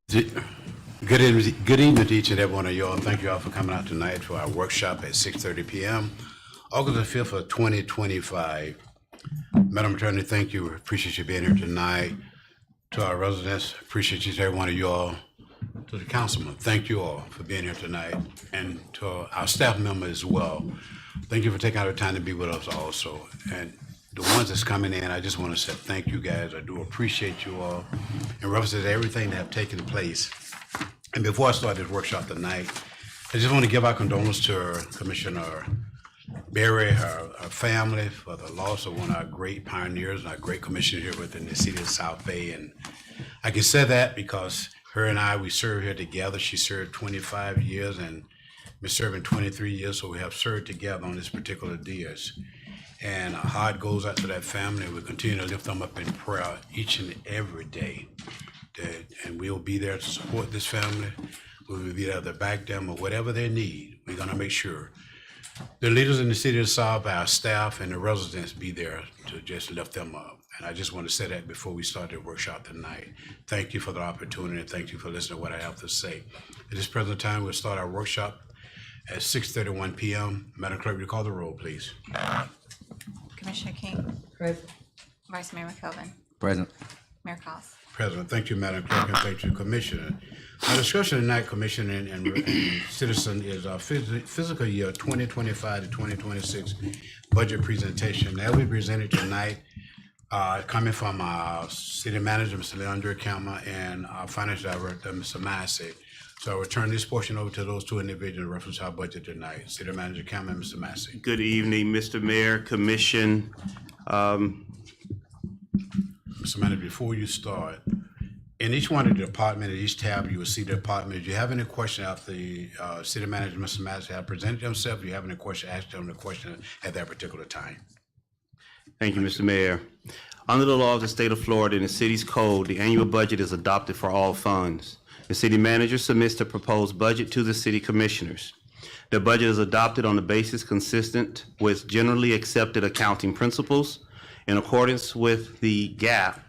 Good evening to each and every one of y'all. Thank you all for coming out tonight for our workshop at 6:30 p.m. August the 5th of 2025. Madam Attorney, thank you. Appreciate you being here tonight. To our residents, appreciate each and every one of y'all. To the councilman, thank you all for being here tonight. And to our staff members as well. Thank you for taking out the time to be with us also. And the ones that's coming in, I just want to say thank you guys. I do appreciate you all in reference to everything that have taken place. And before I start this workshop tonight, I just want to give our condolences to Commissioner Berry, her family, for the loss of one of our great pioneers and our great commissioner here within the city of South Bay. And I can say that because her and I, we served here together. She served 25 years and been serving 23 years, so we have served together on this particular dish. And our heart goes out to that family. We continue to lift them up in prayer each and every day. And we'll be there to support this family. We will be there to back them or whatever they need. We're gonna make sure the leaders in the city of South, our staff and the residents be there to just lift them up. And I just want to say that before we start the workshop tonight. Thank you for the opportunity. Thank you for listening to what I have to say. At this present time, we'll start our workshop at 6:31 p.m. Madam Clerk, will you call the roll, please? Commissioner King. Present. Vice Mayor McKelvin. Present. Mayor Cos. President, thank you, Madam Clerk, and thank you, Commissioner. Our discussion tonight, Commissioner and citizen, is our fiscal year 2025 to 2026 budget presentation. That we presented tonight, coming from our city manager, Mr. Leandro Kama, and our finance director, Mr. Massey. So I will turn this portion over to those two individuals in reference to our budget tonight. City Manager Kama and Mr. Massey. Good evening, Mr. Mayor, Commission. Mr. Manager, before you start, in each one of the department, in each tab, you will see the department. Do you have any question after the city manager, Mr. Massey, have presented themselves? If you have any question, ask them the question at that particular time. Thank you, Mr. Mayor. Under the law of the state of Florida and the city's code, the annual budget is adopted for all funds. The city manager submits the proposed budget to the city commissioners. The budget is adopted on the basis consistent with generally accepted accounting principles. In accordance with the GAAP,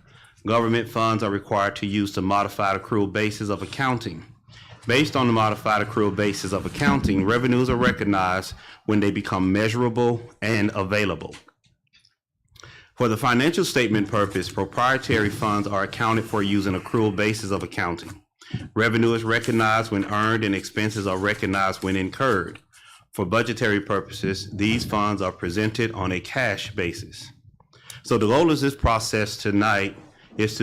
government funds are required to use the modified accrual basis of accounting. Based on the modified accrual basis of accounting, revenues are recognized when they become measurable and available. For the financial statement purpose, proprietary funds are accounted for using accrual basis of accounting. Revenue is recognized when earned and expenses are recognized when incurred. For budgetary purposes, these funds are presented on a cash basis. So the goal of this process tonight is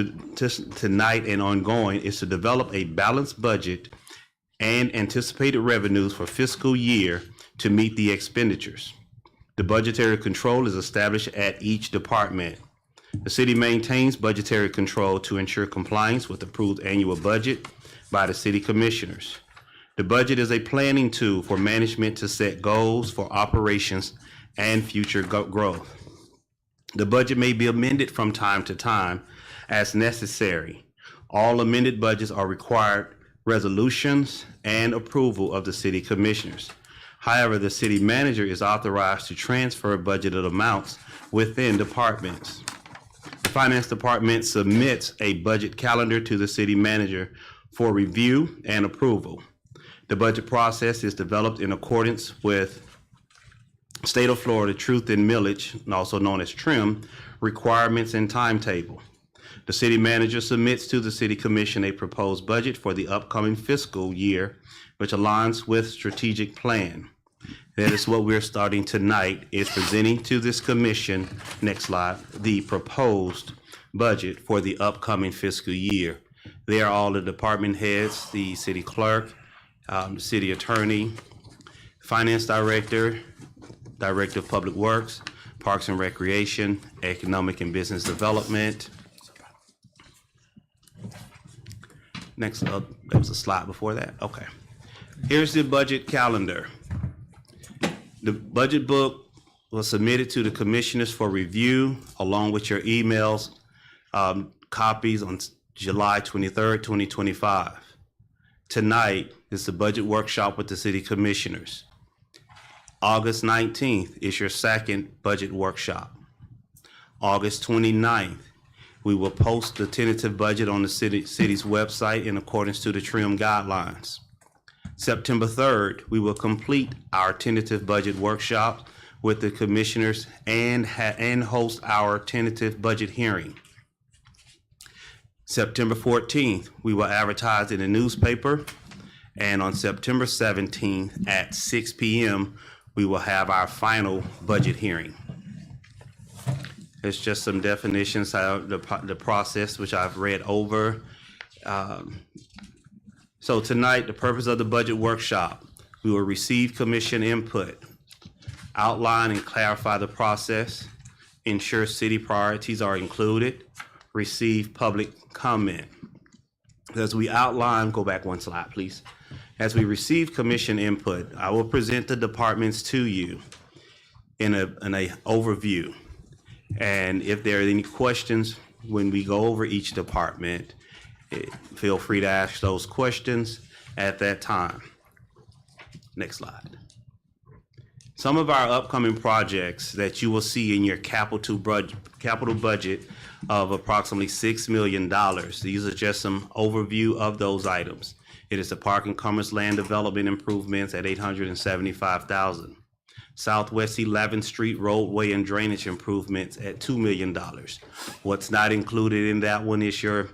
tonight and ongoing is to develop a balanced budget and anticipated revenues for fiscal year to meet the expenditures. The budgetary control is established at each department. The city maintains budgetary control to ensure compliance with approved annual budget by the city commissioners. The budget is a planning tool for management to set goals for operations and future growth. The budget may be amended from time to time as necessary. All amended budgets are required resolutions and approval of the city commissioners. However, the city manager is authorized to transfer budgeted amounts within departments. The finance department submits a budget calendar to the city manager for review and approval. The budget process is developed in accordance with State of Florida Truth in Millage, also known as TRIM, requirements and timetable. The city manager submits to the city commission a proposed budget for the upcoming fiscal year, which aligns with strategic plan. That is what we're starting tonight, is presenting to this commission, next slide, the proposed budget for the upcoming fiscal year. They are all the department heads, the city clerk, the city attorney, finance director, director of public works, parks and recreation, economic and business development. Next up, there was a slide before that. Okay. Here's the budget calendar. The budget book was submitted to the commissioners for review along with your emails, copies on July 23rd, 2025. Tonight is the budget workshop with the city commissioners. August 19th is your second budget workshop. August 29th, We will post the tentative budget on the city's website in accordance to the TRIM guidelines. September 3rd, we will complete our tentative budget workshop with the commissioners and host our tentative budget hearing. September 14th, we will advertise in the newspaper, and on September 17th at 6 p.m., we will have our final budget hearing. It's just some definitions of the process, which I've read over. So tonight, the purpose of the budget workshop, we will receive commission input, outline and clarify the process, ensure city priorities are included, receive public comment. As we outline, go back one slide, please. As we receive commission input, I will present the departments to you in a overview. And if there are any questions when we go over each department, feel free to ask those questions at that time. Next slide. Some of our upcoming projects that you will see in your capital budget of approximately $6 million. These are just some overview of those items. It is the Park and Commerce Land Development Improvements at $875,000. Southwest 11th Street roadway and drainage improvements at $2 million. What's not included in that one is your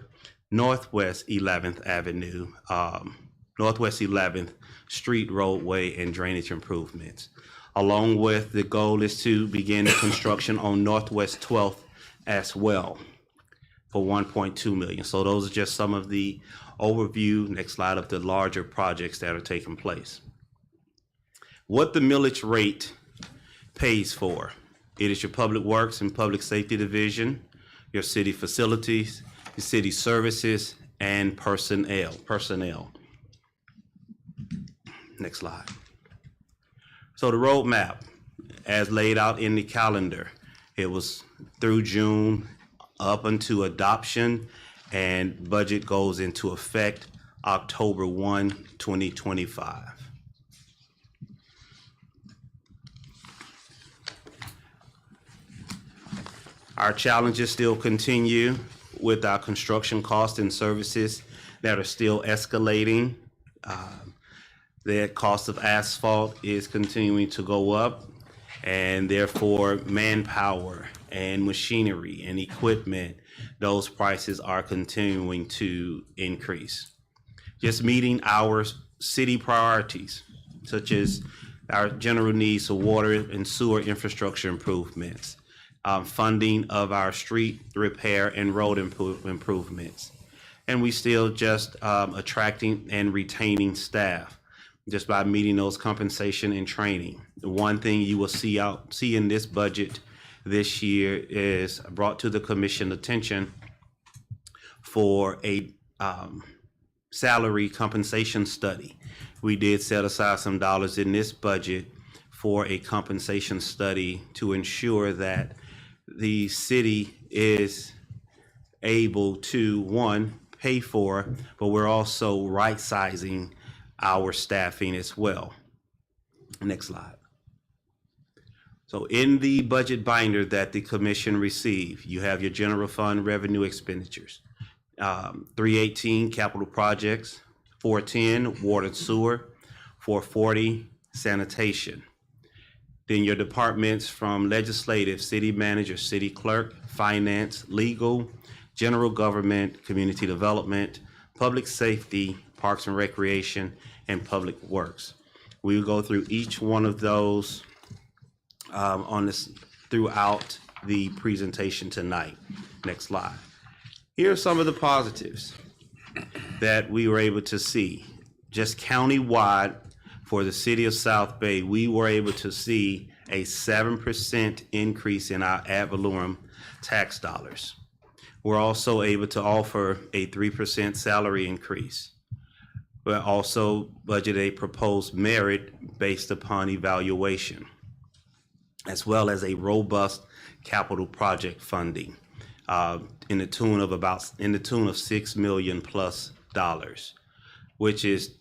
Northwest 11th Avenue, Northwest 11th Street roadway and drainage improvements. Along with the goal is to begin the construction on Northwest 12th as well for $1.2 million. So those are just some of the overview, next slide, of the larger projects that are taking place. What the millage rate pays for. It is your Public Works and Public Safety Division, your city facilities, your city services, and personnel. Next slide. So the roadmap, as laid out in the calendar, it was through June up until adoption, and budget goes into effect October 1, 2025. Our challenges still continue with our construction costs and services that are still escalating. The cost of asphalt is continuing to go up, and therefore manpower and machinery and equipment, those prices are continuing to increase. Just meeting our city priorities, such as our general needs of water and sewer infrastructure improvements, funding of our street repair and road improvements. And we still just attracting and retaining staff just by meeting those compensation and training. The one thing you will see in this budget this year is brought to the commission attention for a salary compensation study. We did set aside some dollars in this budget for a compensation study to ensure that the city is able to, one, pay for, but we're also right-sizing our staffing as well. Next slide. So in the budget binder that the commission received, you have your general fund revenue expenditures. 318 capital projects, 410 water and sewer, 440 sanitation. Then your departments from legislative, city manager, city clerk, finance, legal, general government, community development, public safety, parks and recreation, and public works. We will go through each one of those throughout the presentation tonight. Next slide. Here are some of the positives that we were able to see. Just countywide for the city of South Bay, we were able to see a 7% increase in our ad valorem tax dollars. We're also able to offer a 3% salary increase. We're also budgeted a proposed merit based upon evaluation, as well as a robust capital project funding in the tune of $6 million plus, which is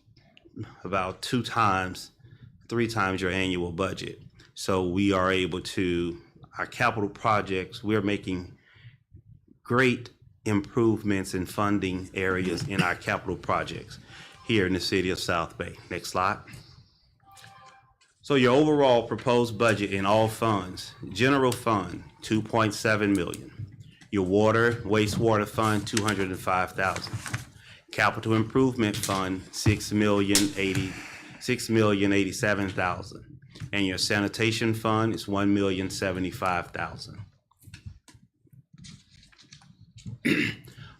about 3 times your annual budget. So we are able to, our capital projects, we're making great improvements and funding areas in our capital projects here in the city of South Bay. Next slide. So your overall proposed budget in all funds: general fund, 2.7 million. Your water, wastewater fund, 205,000. Capital improvement fund, 6,087,000. And your sanitation fund is 1,075,000.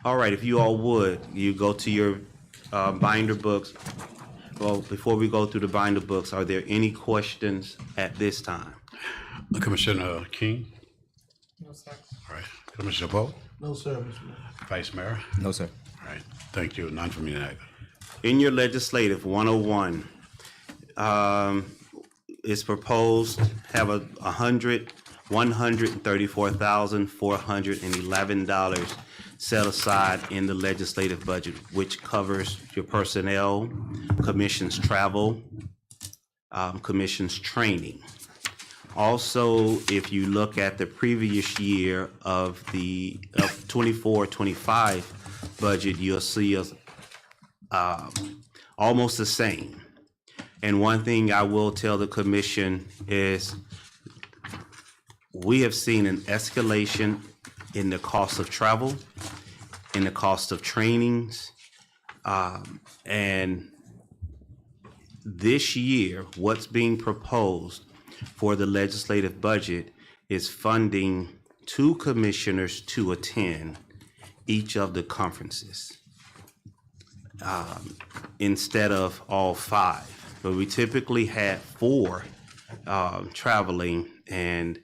All right, if you all would, you go to your binder books. Well, before we go through the binder books, are there any questions at this time? Commissioner King? No, sir. All right. Commissioner Poe? No, sir, Mr. Mayor. Vice Mayor? No, sir. All right. Thank you. None from me tonight. In your legislative 101, it's proposed have $134,411 set aside in the legislative budget, which covers your personnel, commissions travel, commissions training. Also, if you look at the previous year of 24-25 budget, you'll see us almost the same. And one thing I will tell the commission is we have seen an escalation in the cost of travel, in the cost of trainings, and this year, what's being proposed for the legislative budget is funding 2 commissioners to attend each of the conferences instead of all 5. But we typically had 4 traveling, and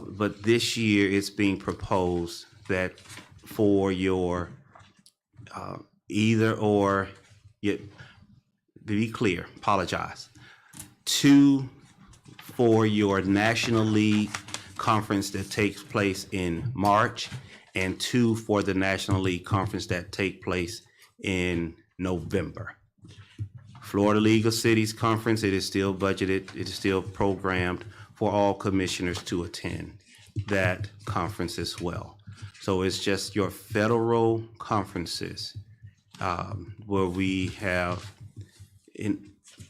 but this year it's being proposed that for your either or, yet to be clear, apologize, 2 for your National League conference that takes place in March, and 2 for the National League conference that take place in November. Florida League of Cities Conference, it is still budgeted, it is still programmed for all commissioners to attend that conference as well. So it's just your federal conferences where we have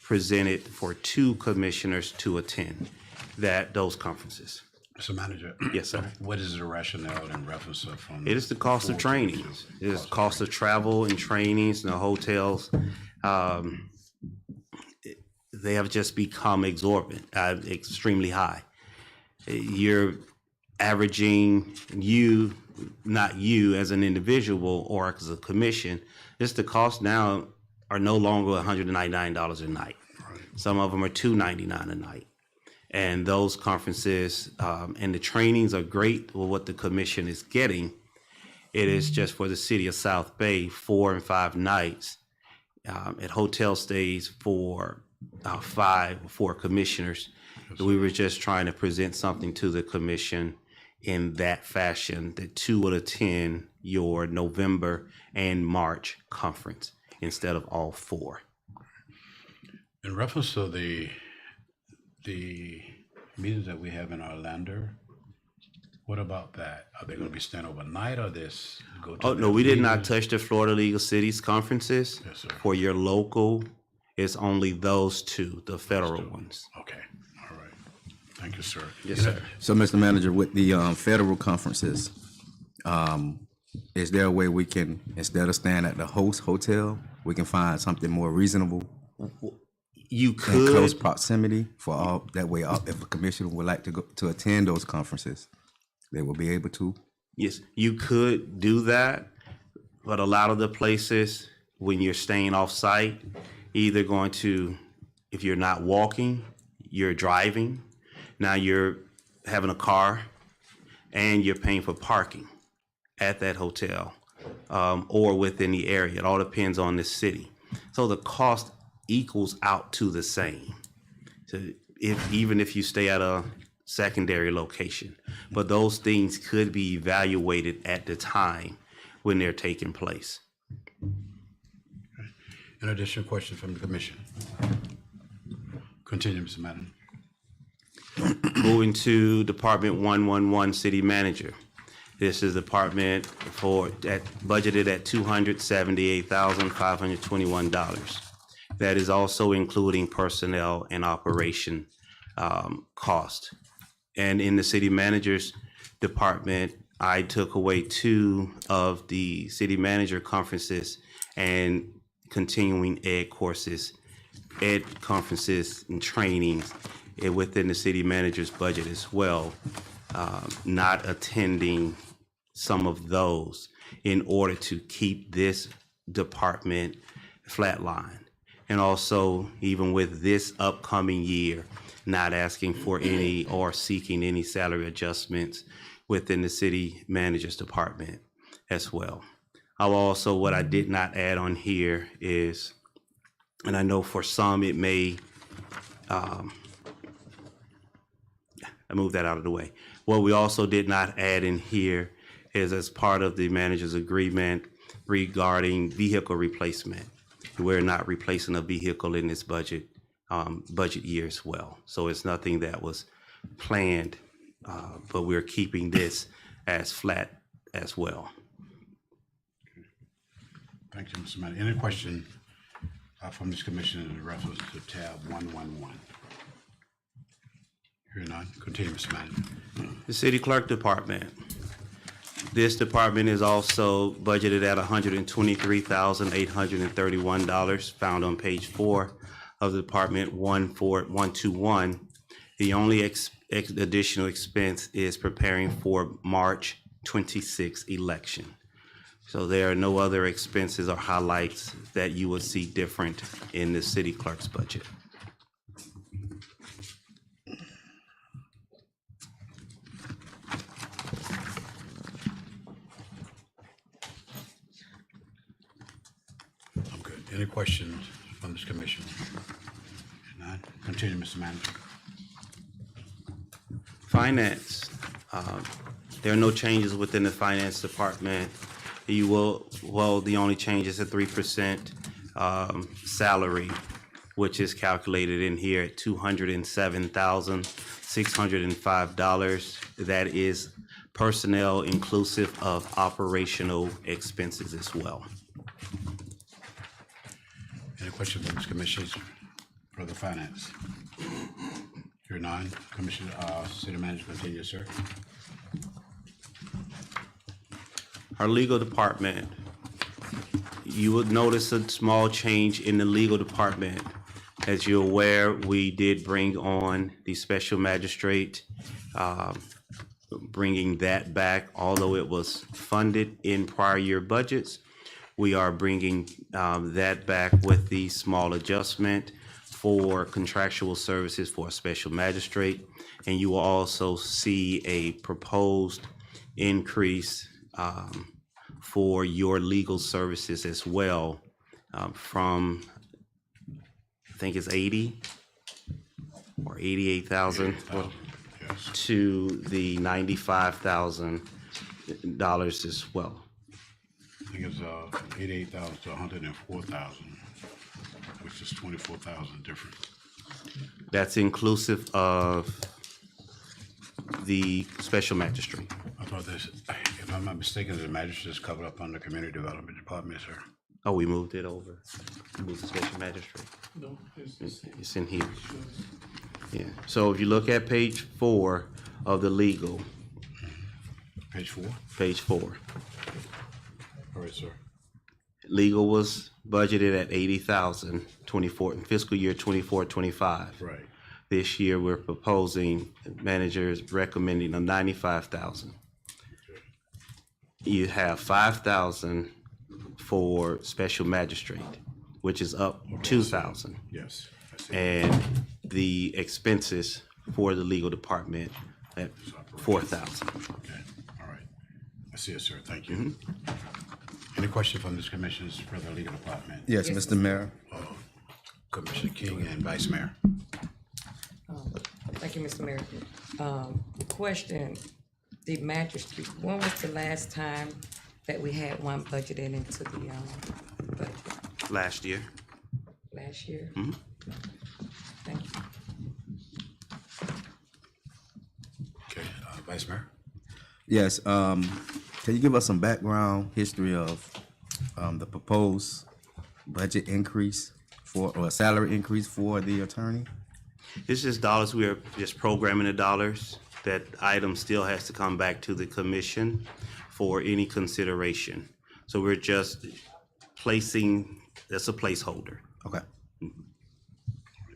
presented for 2 commissioners to attend those conferences. Mr. Manager? Yes, sir. What is the rationale in reference of from? It is the cost of 4 to trainings. 2? It is cost of travel and trainings and the hotels. They have just become exorbitant, extremely high. You're averaging not you as an individual or as a commission, just the cost now are no longer $199 a night. Right. Some of them are $299 a night. And those conferences and the trainings are great with what the commission is getting. It is just for the city of South Bay, 4 and 5 nights at hotel stays for 4 commissioners. We were just trying to present something to the commission in that fashion, that 2 would attend your November and March conference instead of all 4. In reference to the meetings that we have in Orlando, what about that? Are they going to be staying overnight or this go to? Oh, no, their we did not meetings? touch the Florida League of Cities conferences. Yes, sir. For your local, it's only those 2, the federal ones. Okay, all right. Thank you, sir. Yes, sir. So, Mr. Manager, with the federal conferences, is there a way we can, instead of staying at the host hotel, we can find something more reasonable You in close could, proximity for all, that way, if a commissioner would like to go to attend those conferences, they will be able to? yes, you could do that, but a lot of the places, when you're staying off-site, either going to, if you're not walking, you're driving. Now you're having a car and you're paying for parking at that hotel or within the area. It all depends on the city. So the cost equals out to the same. So even if you stay at a secondary location, but those things could be evaluated at the time when they're taking place. In addition, question from the commission. Continue, Mr. Madden. Moving to Department 111 City Manager. This is department budgeted at $278,521. That is also including personnel and operation cost. And in the city manager's department, I took away 2 of the city manager conferences and continuing ed courses, ed conferences and trainings within the city manager's budget as well, not attending some of those in order to keep this department flatline. And also, even with this upcoming year, not asking for any or seeking any salary adjustments within the city manager's department as well. What I did not add on here is, and I know for some it may, I moved that out of the way. What we also did not add in here is as part of the manager's agreement regarding vehicle replacement. We're not replacing a vehicle in this budget year as well. So it's nothing that was planned, but we're keeping this as flat as well. Thank you, Mr. Manning. Any question from this commission in reference to tab 111? Hearing none, continue, Mr. Manager. The city clerk department. This department is also budgeted at $123,831, found on page 4 of the department 14121. The only additional expense is preparing for March 26 election. So there are no other expenses or highlights that you would see different in the city clerk's budget. I'm good. Any questions from this commission? None. Continue, Mr. Manager. Finance. There are no changes within the finance department. The only change is a 3% salary, which is calculated in here at $207,605. That is personnel inclusive of operational expenses as well. Any questions from this commission for the finance? Hearing none, Commissioner, City Manager, continue, sir. Our legal department, you would notice a small change in the legal department. As you're aware, we did bring on the special magistrate, bringing that back, although it was funded in prior year budgets. We are bringing that back with the small adjustment for contractual services for a special magistrate. And you will also see a proposed increase for your legal services as well, from, I think it's 80 or 88,000 Yes. to the $95,000 as well. I think it's 88,000 to 104,000, which is 24,000 difference. That's inclusive of the special magistrate. I thought this, if I'm not mistaken, the magistrate is covered up under Community Development Department, sir. Oh, we moved it over. We moved the special magistrate. No, It's in here. Yeah. So if you look at page 4 of the legal, Page 4? page 4, All right, sir. legal was budgeted at 80,000, in fiscal year 24-25. Right. This year, we're proposing, manager is recommending a 95,000. You have 5,000 for special magistrate, which is up 2,000. Yes, I see. And the expenses for the legal department at 4,000. Okay, all right. I see it, sir. Thank you. Any question from this commission's for the legal department? Yes, Mr. Mayor. Commissioner King and Vice Mayor. Thank you, Mr. Mayor. Question, the magistrate, when was the last time that we had one budgeted into the, budget? Last year. Last year? Thank you. Okay, Vice Mayor? Yes, can you give us some background history of the proposed budget increase or salary increase for the attorney? It's just dollars, we are just programming the dollars. That item still has to come back to the commission for any consideration. So we're just placing, that's a placeholder. Okay.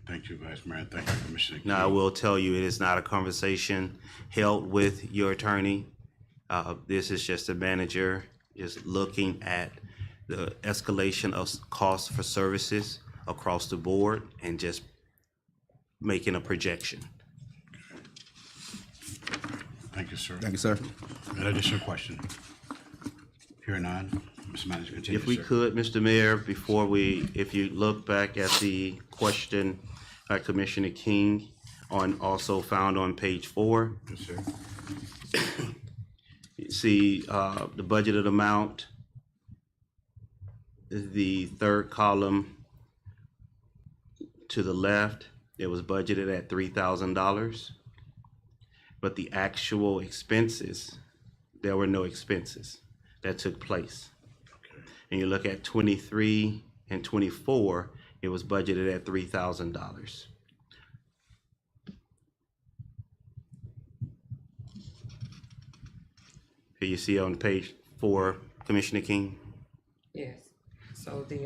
Thank you, Vice Mayor. Thank you, Commissioner King. Now, I will tell you, it is not a conversation held with your attorney. This is just a manager just looking at the escalation of costs for services across the board and just making a projection. Thank you, sir. Thank you, sir. An additional question? Hearing none, Mr. Manager, continue, If we sir. could, Mr. Mayor, before we, if you look back at the question by Commissioner King on, also found on page 4, Yes, sir. you see the budgeted amount, the third column to the left, it was budgeted at $3,000. But the actual expenses, there were no expenses that took place. And you look at 23 and 24, it was budgeted at $3,000. Here you see on page 4, Commissioner King. Yes, so the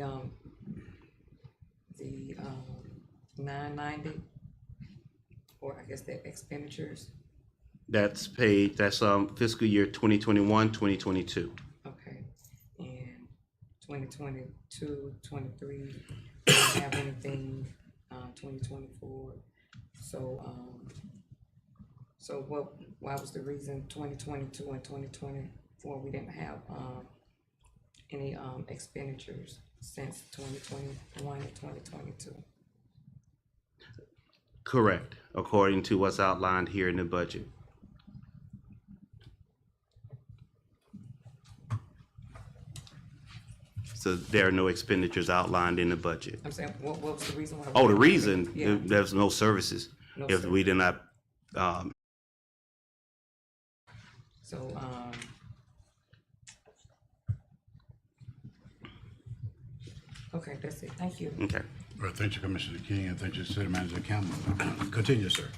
990, or I guess the expenditures, That's paid, that's fiscal year 2021, 2022. okay, and 2022, 23, don't have anything, 2024, so why was the reason 2022 and 2024, we didn't have, any, expenditures since 2021 and 2022? Correct, according to what's outlined here in the budget. So there are no expenditures outlined in the budget. I'm saying, what was the reason why? we Oh, the didn't- reason, Yeah. there's no services. No If we did not, So, okay, that's it, thank you. okay. All right, thank you, Commissioner King, and thank you, City Manager Campbell. Continue, sir.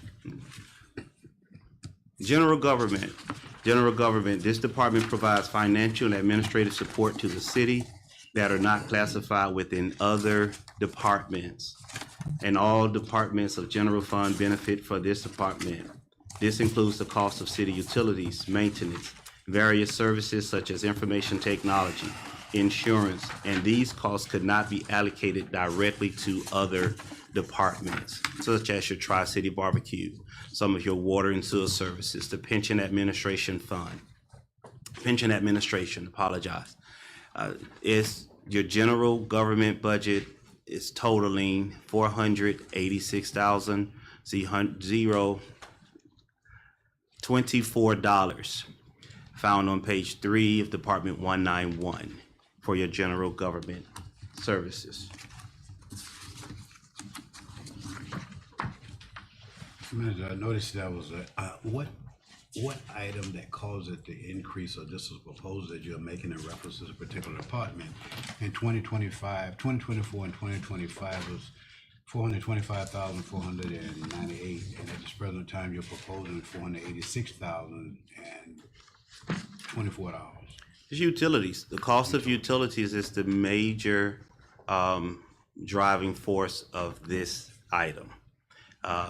General government. General government, this department provides financial and administrative support to the city that are not classified within other departments. And all departments of general fund benefit for this department. This includes the cost of city utilities, maintenance, various services such as information technology, insurance, and these costs could not be allocated directly to other departments, such as your Tri-City Barbecue, some of your water and sewer services, the pension administration fund. Pension administration, apologize. Is your general government budget is totaling $486,024, found on page 3 of Department 191 for your general government services. Manager, I noticed that was what item that caused it to increase, or this was proposed that you're making in reference to a particular department? In 2025, 2024 and 2025 was $425,498, and at this present time, you're proposing $486,024. It's utilities. The cost of utilities is the major driving force of this item.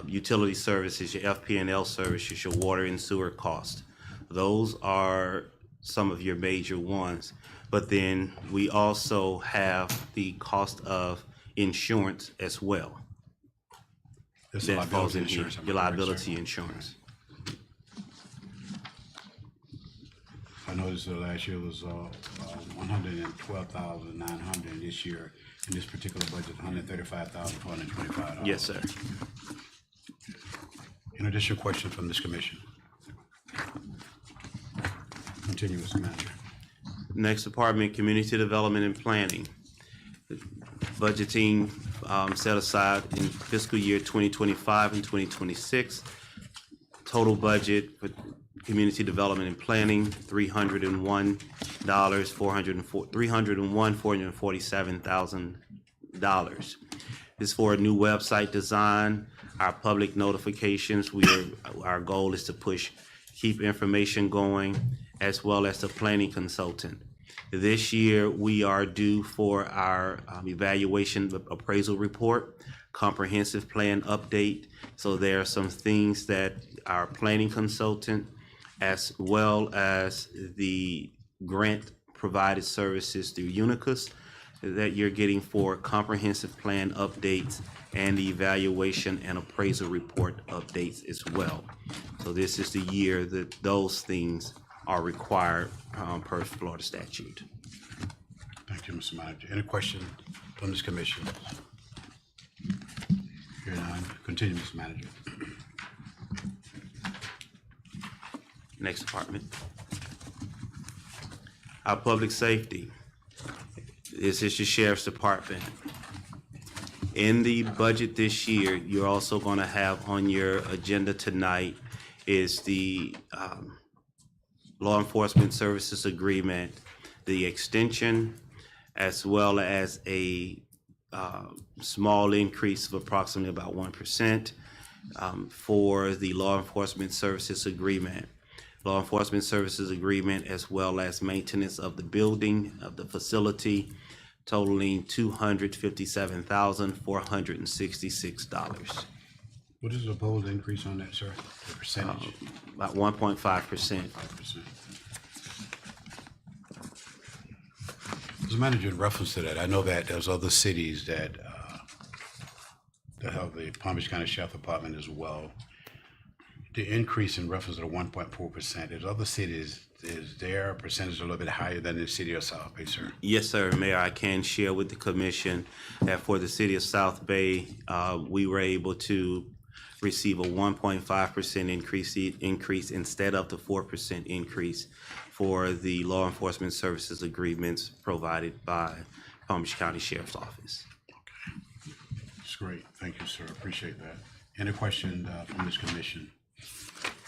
Utility services, your FP&L services, your water and sewer cost. Those are some of your major ones. But then we also have the cost of insurance as well. That's That falls liability in here, insurance, am I your correct, liability sir? insurance. I noticed that last year was 112,900, and this year, in this particular budget, $135,425. Yes, sir. In addition, question from this commission. Continue, Mr. Manager. Next department, community development and planning. Budgeting set aside in fiscal year 2025 and 2026. Total budget for Community Development and Planning, $301, $447,000. This is for a new website design, our public notifications. Our goal is to keep information going, as well as the planning consultant. This year, we are due for our evaluation appraisal report, comprehensive plan update. So there are some things that our planning consultant, as well as the grant provided services through Unicus, that you're getting for comprehensive plan updates and the evaluation and appraisal report updates as well. So this is the year that those things are required per Florida statute. Thank you, Mr. Manager. Any questions from this commission? Hearing none, continue, Mr. Manager. Next department. Our public safety. This is your sheriff's department. In the budget this year, you're also going to have on your agenda tonight is the law enforcement services agreement, the extension, as well as a small increase of approximately about 1% for the law enforcement services agreement. Law enforcement services agreement, as well as maintenance of the building, of the facility, totaling $257,466. What is the proposed increase on that, sir? The percentage? About 1.5%. 5%. Mr. Manager, in reference to that, I know that there's other cities that have the Palm Beach County Sheriff Department as well. The increase in reference to the 1.4%, there's other cities, is their percentage a little bit higher than the city of South Bay, sir? Yes, sir, Mayor, I can share with the commission that for the city of South Bay, we were able to receive a 1.5% increase instead of the 4% increase for the law enforcement services agreements provided by Palm Beach County Sheriff's Office. Okay, that's great. Thank you, sir. Appreciate that. Any question from this commission?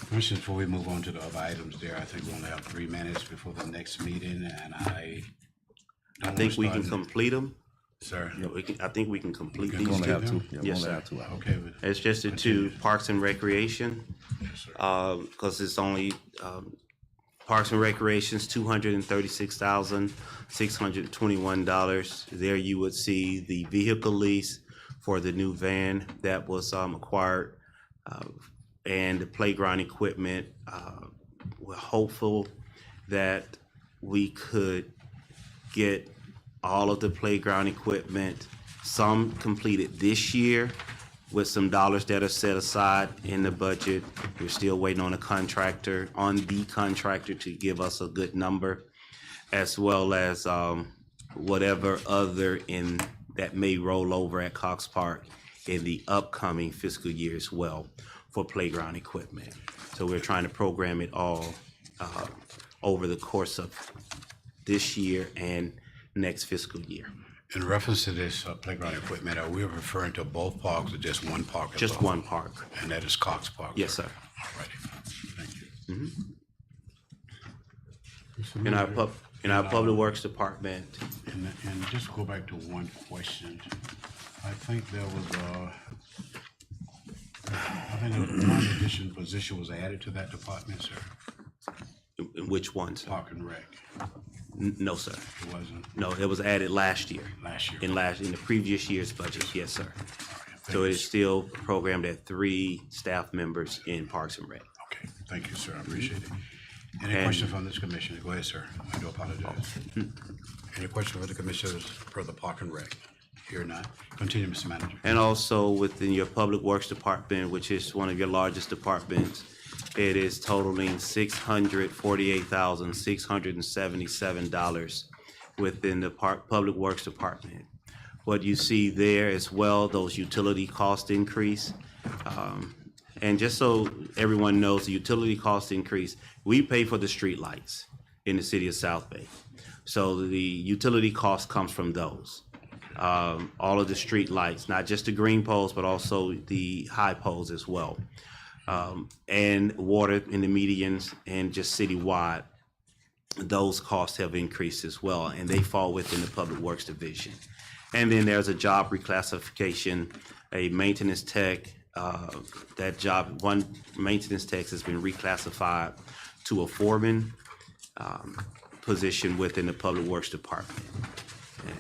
Commission, before we move on to the other items there, I think we only have 3 minutes before the next meeting, and I think we can complete them. Sir? I think we can complete We these can Only two. have two. them? Yeah, Yes, only sir. have 2 hours. Okay. with- It's just the two, Parks and Recreation, Yes, sir. because it's only, Parks and Recreation's $236,621. There you would see the vehicle lease for the new van that was acquired, and the playground equipment. We're hopeful that we could get all of the playground equipment, some completed this year with some dollars that are set aside in the budget. We're still waiting on the contractor to give us a good number, as well as whatever other that may roll over at Cox Park in the upcoming fiscal year as well for playground equipment. So we're trying to program it all over the course of this year and next fiscal year. In reference to this playground equipment, are we referring to both parks or just one park? Just alone? one park. And that is Cox Park? Yes, sir. All righty. Thank you. In our Public Works Department, And just go back to one question. I think there was one additional position was added to that department, sir? in which ones? Park and Rec. No, sir. It wasn't No, it was added last year. last year? In the previous year's budget, yes, sir. All right, thank So you, it is still programmed at 3 staff members in Parks and Rec. Okay, thank you, sir. I appreciate it. Any And- question from this commission? Go ahead, sir. I do apologize. Any question from the commissioners for the Park and Rec? Here none. Continue, Mr. Manager. And also within your Public Works Department, which is one of your largest departments, it is totaling $648,677 within the Public Works Department. What you see there as well, those utility cost increase. And just so everyone knows, the utility cost increase, we pay for the street lights in the city of South Bay. So the utility cost comes from those. All of the street lights, not just the green poles, but also the high poles as well. and water in the medians and just citywide, those costs have increased as well, and they fall within the Public Works Division. And then there's a job reclassification, a maintenance tech, that job, one maintenance tech has been reclassified to a foreman position within the Public Works Department.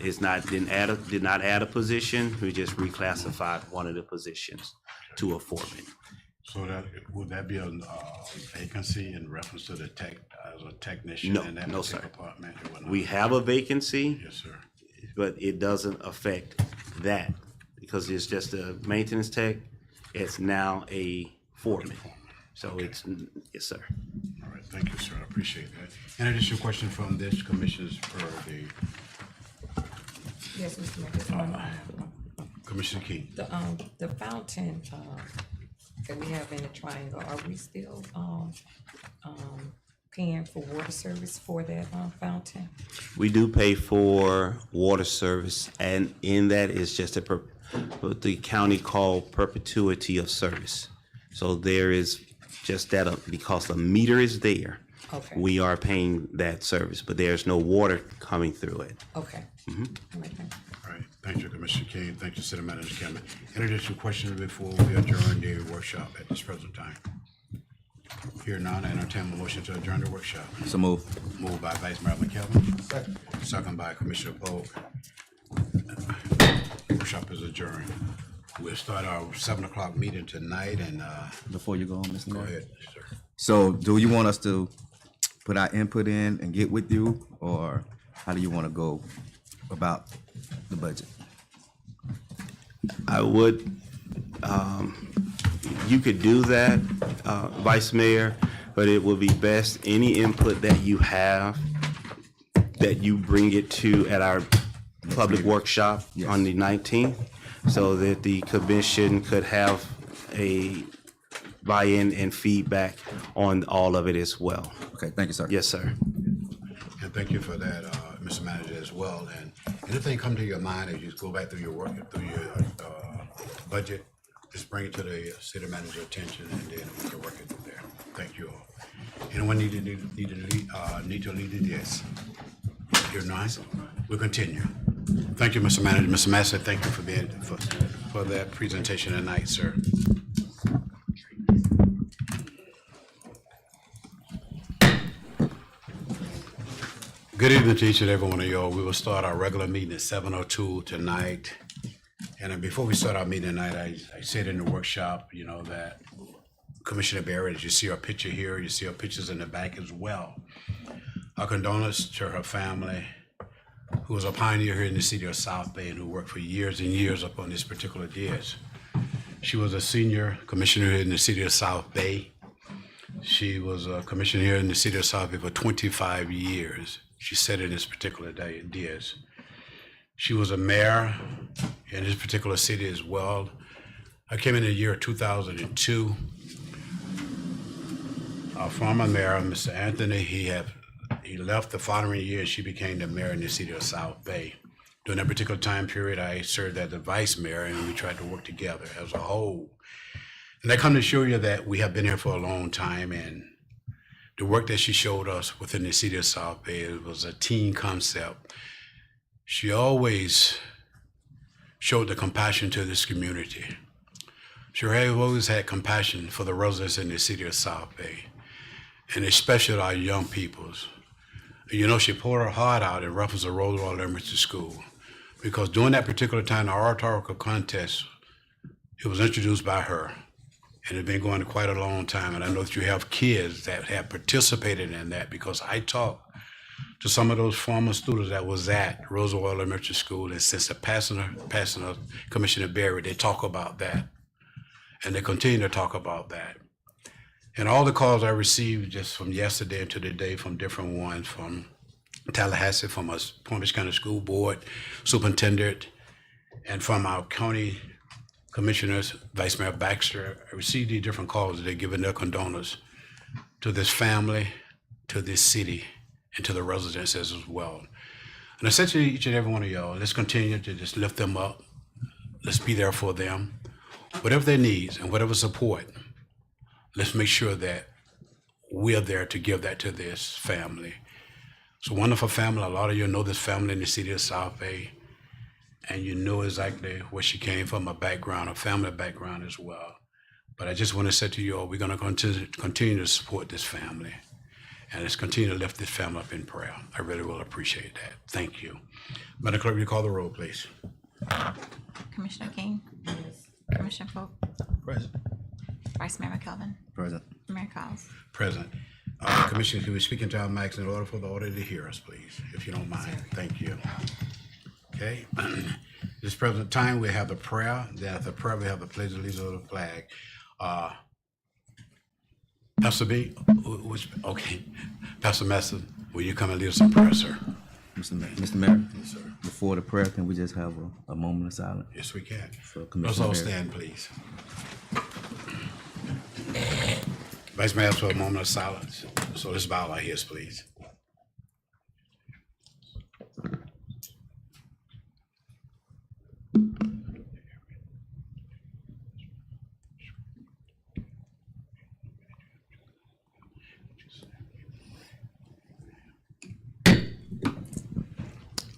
It's not, did not add a position, we just reclassified one of the positions to a foreman. So that, would that be a vacancy in reference to the tech, as a technician No, in that no, particular sir. department? Or whatnot? We have a vacancy, Yes, sir. but it doesn't affect that because it's just a maintenance tech. It's now a foreman. So it's, yes, sir. All right, thank you, sir. I appreciate that. Any additional question from this commissioners for the Yes, Mr. Mayor, just one, Commissioner King? the fountain, that we have in the triangle, are we still, paying for water service for that, fountain? We do pay for water service, and in that is just what the county call perpetuity of service. So there is just that, because the meter is there, Okay. we are paying that service, but there's no water coming through it. Okay. All right, thank you. All right, thank you, Commissioner King. Thank you, City Manager Cameron. Any additional questions before we adjourn the workshop at this present time? Here none, I entertain a motion to adjourn the workshop. So move. Moved by Vice Mayor McKelvin. Second by Commissioner Polk. Workshop is adjourned. We'll start our 7 o'clock meeting tonight and, Before you go on, Mr. go Mayor. ahead, sir. So do you want us to put our input in and get with you, or how do you want to go about the budget? I would, you could do that, Vice Mayor, but it would be best, any input that you have, that you bring it to at our public workshop on the 19th, so that the commission could have a buy-in and feedback on all of it as well. Okay, thank you, sir. Yes, sir. And thank you for that, Mr. Manager, as well. And anything come to your mind as you go back through your work, through your budget, just bring it to the city manager's attention, and then we can work it through there. Thank you all. Anyone need to lead it? Yes. You're nice. We'll continue. Thank you, Mr. Manager. Mr. Master, thank you for being for that presentation tonight, sir. Good evening to each and every one of y'all. We will start our regular meeting at 7:02 tonight. And then before we start our meeting tonight, I said in the workshop, you know, that Commissioner Barrett, as you see our picture here, you see our pictures in the back as well. Our condolences to her family, who was a pioneer here in the city of South Bay and who worked for years and years up on this particular dish. She was a senior commissioner here in the city of South Bay. She was a commissioner here in the city of South Bay for 25 years. She said in this particular dish. She was a mayor in this particular city as well. I came in the year 2002. Our former mayor, Mr. Anthony, he left the following year. She became the mayor in the city of South Bay. During that particular time period, I served as the vice mayor, and we tried to work together as a whole. And I come to show you that we have been here for a long time, and the work that she showed us within the city of South Bay, it was a team concept. She always showed the compassion to this community. She always had compassion for the residents in the city of South Bay, and especially our young peoples. You know, she poured her heart out in reference to Roosevelt Elementary School, because during that particular time, the oratorical contest, it was introduced by her. And it's been going quite a long time. And I know that you have kids that have participated in that, because I talked to some of those former students that was at Roosevelt Elementary School. And since the passing of Commissioner Barry, they talk about that. And they continue to talk about that. And all the calls I received just from yesterday to today from different ones, from Tallahassee, from us Palm Beach County School Board Superintendent, and from our county commissioners, Vice Mayor Baxter, I received these different calls. They're giving their condolences to this family, to this city, and to the residents as well. And I said to each and every one of y'all, let's continue to just lift them up. Let's be there for them. Whatever their needs and whatever support, let's make sure that we're there to give that to this family. It's a wonderful family. A lot of you know this family in the city of South Bay, and you know exactly where she came from, a background, a family background as well. But I just want to say to you all, we're going to continue to support this family, and let's continue to lift this family up in prayer. I really will appreciate that. Thank you. Madam Clerk, will you call the roll, please? Commissioner King. Commissioner Polk. Present. Vice Mayor McKelvin. Present. Mayor Cos. Present. Commissioner, can we speak into our mics in order for the auditor to hear us, please, if you don't mind? Thank you. Okay. This present time, we have the prayer. Then after prayer, we have the pledge of allegiance of the flag. Pastor B, okay. Pastor Messer, will you come and lead us in prayer, sir? Mr. Mayor, Yes, sir. before the prayer, can we just have a moment of silence? Yes, we can. For Let's Commissioner all Barrett. stand, please. Vice Mayor, for a moment of silence. So let's bow our heads, please.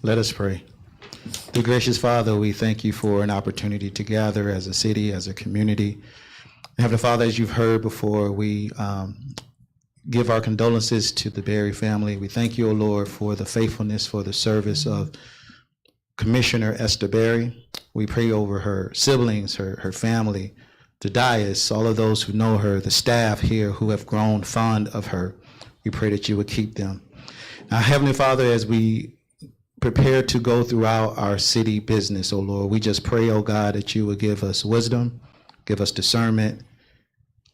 Let us pray. Dear gracious Father, we thank you for an opportunity to gather as a city, as a community. Heavenly Father, as you've heard before, we give our condolences to the Berry family. We thank you, O Lord, for the faithfulness, for the service of Commissioner Esther Berry. We pray over her siblings, her family, the dais, all of those who know her, the staff here who have grown fond of her. We pray that you would keep them. Now, Heavenly Father, as we prepare to go throughout our city business, oh Lord, we just pray, oh God, that you will give us wisdom, give us discernment.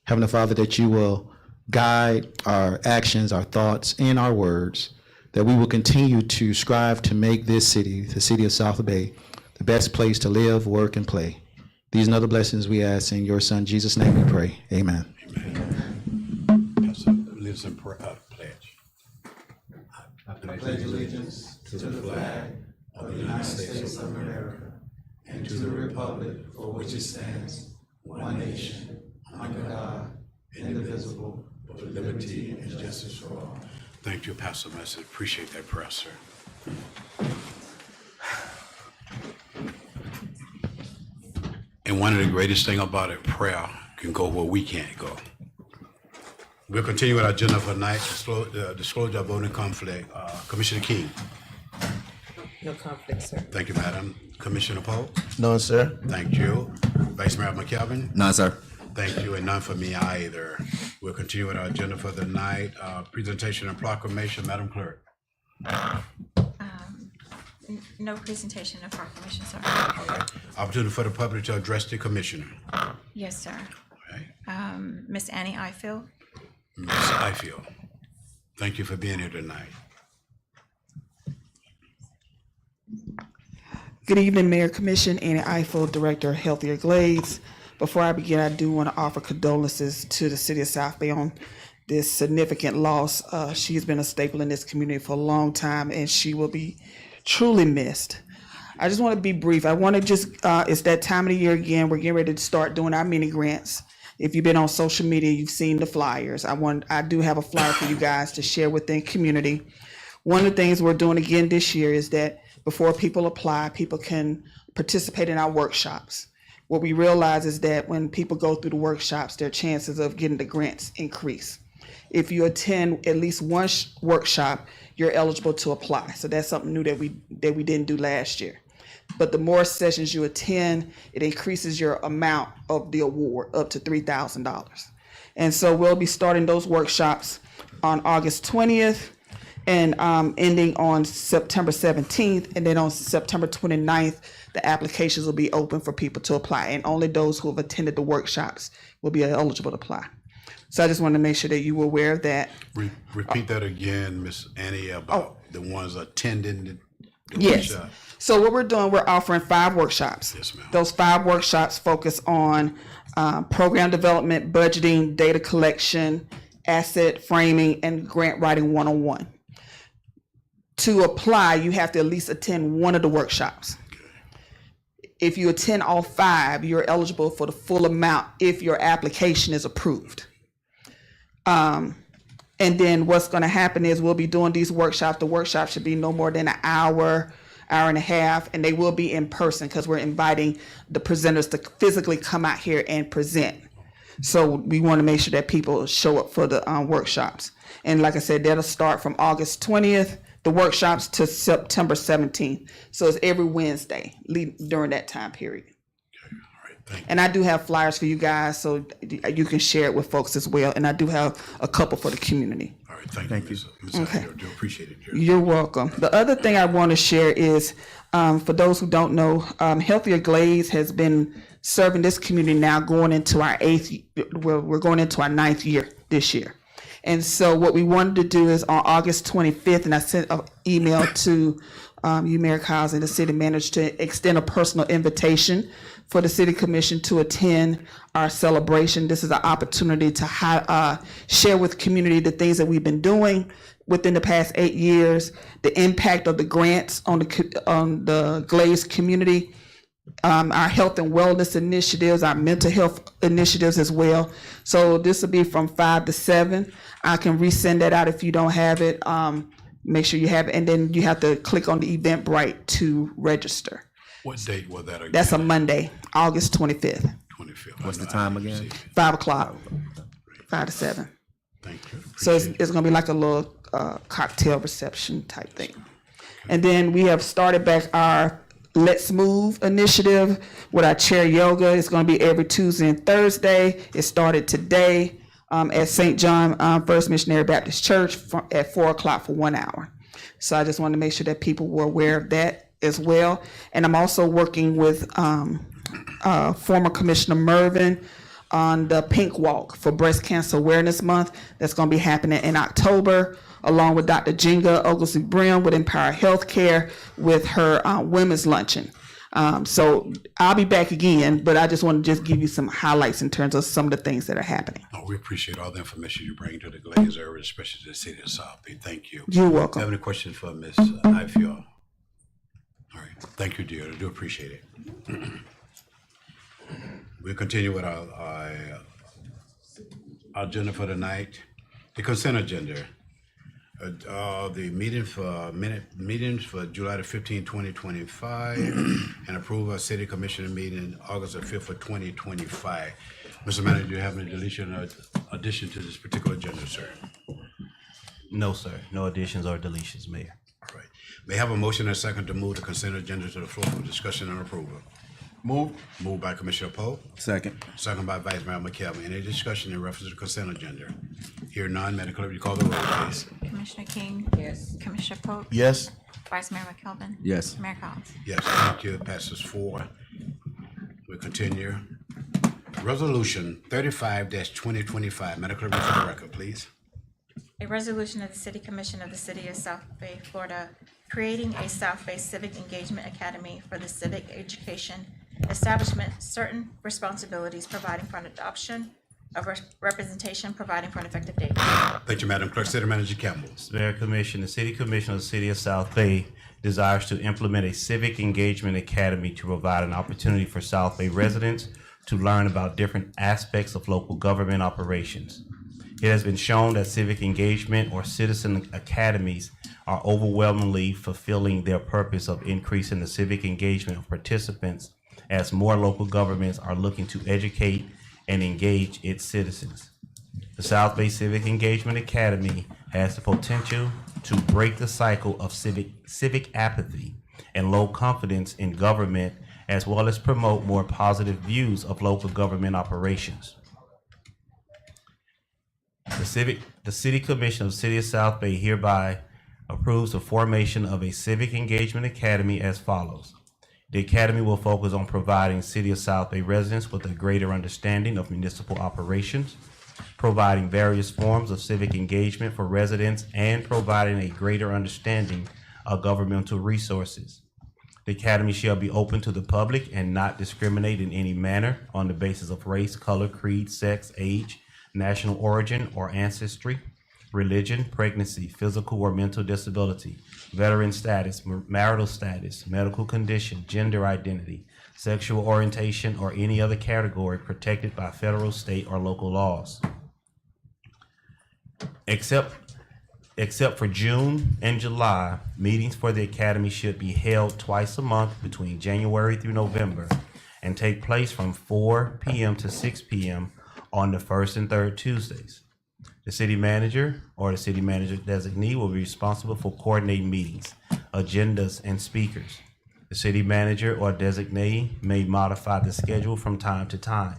Heavenly Father, that you will guide our actions, our thoughts, and our words, that we will continue to strive to make this city, the city of South Bay, the best place to live, work, and play. These and other blessings we ask in your Son, Jesus' name we pray. Amen. Pastor, lead us in prayer, pledge. I pledge allegiance to the flag of the United States of America and to the republic for which it stands, one nation, under God, indivisible, with liberty and justice for all. Thank you, Pastor Messer. Appreciate that prayer, sir. And one of the greatest thing about it, prayer can go where we can't go. We'll continue with our agenda for tonight. Disclosure of voting conflict. Commissioner King. No conflict, sir. Thank you, Madam. Commissioner Polk. None, sir. Thank you. Vice Mayor McKelvin. None, sir. Thank you, and none for me either. We'll continue with our agenda for the night. Presentation and proclamation, Madam Clerk. No presentation of proclamation, sir. All right. Opportunity for the public to address the commissioner. Yes, sir. All right. Miss Annie Ifield. Ms. Ifield, thank you for being here tonight. Good evening, Mayor Commission, Annie Eiffel, Director of Healthier Glades. Before I begin, I do want to offer condolences to the city of South Bay on this significant loss. She has been a staple in this community for a long time, and she will be truly missed. I just want to be brief. I want to just, it's that time of the year again. We're getting ready to start doing our mini grants. If you've been on social media, you've seen the flyers. I do have a flyer for you guys to share with the community. One of the things we're doing again this year is that before people apply, people can participate in our workshops. What we realize is that when people go through the workshops, their chances of getting the grants increase. If you attend at least one workshop, you're eligible to apply. So that's something new that we didn't do last year. But the more sessions you attend, it increases your amount of the award up to $3,000. And so we'll be starting those workshops on August 20th and ending on September 17th. And then on September 29th, the applications will be open for people to apply. And only those who have attended the workshops will be eligible to apply. So I just wanted to make sure that you were aware of that. Repeat that again, Miss Annie, about the ones attending the Yes. workshop. So what we're doing, we're offering 5 workshops. Yes, ma'am. Those 5 workshops focus on program development, budgeting, data collection, asset framing, and grant writing 101. To apply, you have to at least attend one of the workshops. If you attend all 5, you're eligible for the full amount if your application is approved. And then what's going to happen is we'll be doing these workshops. The workshop should be no more than an hour, hour and a half, and they will be in person because we're inviting the presenters to physically come out here and present. So we want to make sure that people show up for the workshops. And like I said, that'll start from August 20th, the workshops, to September 17th. So it's every Wednesday during that time period. All right, thank you. And I do have flyers for you guys, so you can share it with folks as well. And I do have a couple for the community. All right, thank you, Ms. Okay. I do appreciate it. Jerry. You're welcome. The other thing I want to share is, for those who don't know, Healthier Glaze has been serving this community now going into our we're going into our 9th year this year. And so what we wanted to do is on August 25th, and I sent an email to you, Mayor Kyles, and the city manager to extend a personal invitation for the city commission to attend our celebration. This is an opportunity to share with the community the things that we've been doing within the past 8 years, the impact of the grants on the Glaze community, our health and wellness initiatives, our mental health initiatives as well. So this will be from 5 to 7. I can resend that out if you don't have it. Make sure you have it, and then you have to click on the Eventbrite to register. What date was that again? That's a Monday, August 25th, 25th. What's I the know time I again? received it. 5 o'clock, 5 to 7. Thank you. So Appreciate it. it's gonna be like a little cocktail reception type thing. And then we have started back our Let's Move initiative with our chair yoga. It's gonna be every Tuesday and Thursday. It started today at St. John First Missionary Baptist Church at 4 o'clock for 1 hour. So I just wanted to make sure that people were aware of that as well. And I'm also working with former Commissioner Mervin on the Pink Walk for Breast Cancer Awareness Month. That's going to be happening in October, along with Dr. Jinga Oglesby Brim with Empower Healthcare with her women's luncheon. So I'll be back again, but I just want to just give you some highlights in terms of some of the things that are happening. Oh, we appreciate all the information you bring to the Glaze area, especially to the city of South Bay. Thank you. You're Do you welcome. have any questions for Ms. Ifill? All right, thank you, dear. I do appreciate it. We'll continue with our agenda for tonight. The consent agenda. The meetings for July the 15th, 2025, and approve our city commissioner meeting August the 5th of 2025. Mr. Manager, do you have any deletion or addition to this particular agenda, sir? No, sir. No additions or deletions, Mayor. All right. May I have a motion and a second to move the consent agenda to the floor for discussion and approval? Moved by Commissioner Poe, Second. second by Vice Mayor McKelvin. Any discussion in reference to the consent agenda? Hear none, Madam Clerk, will you call the roll, please? Commissioner King? Yes. Commissioner Pope? Yes. Vice Mayor McKelvin? Yes. Mayor Collins? Yes, thank you. It passes 4. We continue. Resolution 35-2025. Madam Clerk, read for the record, please. A resolution of the City Commission of the City of South Bay, Florida, creating a South Bay Civic Engagement Academy for the civic education establishment, certain responsibilities, providing for an adoption of representation, providing for an effective date. Thank you, Madam Clerk. City Manager Campbell. Mayor Commission, the City Commission of the City of South Bay desires to implement a civic engagement academy to provide an opportunity for South Bay residents to learn about different aspects of local government operations. It has been shown that civic engagement or citizen academies are overwhelmingly fulfilling their purpose of increasing the civic engagement of participants as more local governments are looking to educate and engage its citizens. The South Bay Civic Engagement Academy has the potential to break the cycle of civic apathy and low confidence in government, as well as promote more positive views of local government operations. The City Commission of the City of South Bay hereby approves the formation of a Civic Engagement Academy as follows. The Academy will focus on providing City of South Bay residents with a greater understanding of municipal operations, providing various forms of civic engagement for residents, and providing a greater understanding of governmental resources. The Academy shall be open to the public and not discriminate in any manner on the basis of race, color, creed, sex, age, national origin or ancestry, religion, pregnancy, physical or mental disability, veteran status, marital status, medical condition, gender identity, sexual orientation, or any other category protected by federal, state, or local laws. Except for June and July, meetings for the Academy should be held twice a month between January through November and take place from 4 p.m. to 6 p.m. on the first and third Tuesdays. The city manager or the city manager designee will be responsible for coordinating meetings, agendas, and speakers. The city manager or designee may modify the schedule from time to time.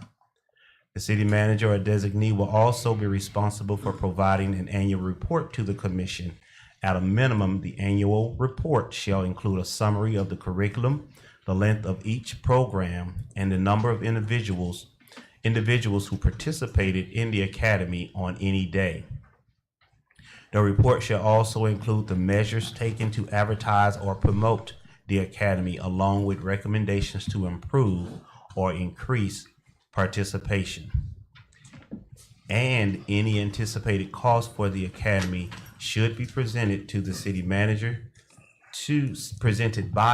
The city manager or designee will also be responsible for providing an annual report to the commission. At a minimum, the annual report shall include a summary of the curriculum, the length of each program, and the number of individuals who participated in the academy on any day. The report shall also include the measures taken to advertise or promote the academy, along with recommendations to improve or increase participation. And any anticipated cost for the academy should be presented by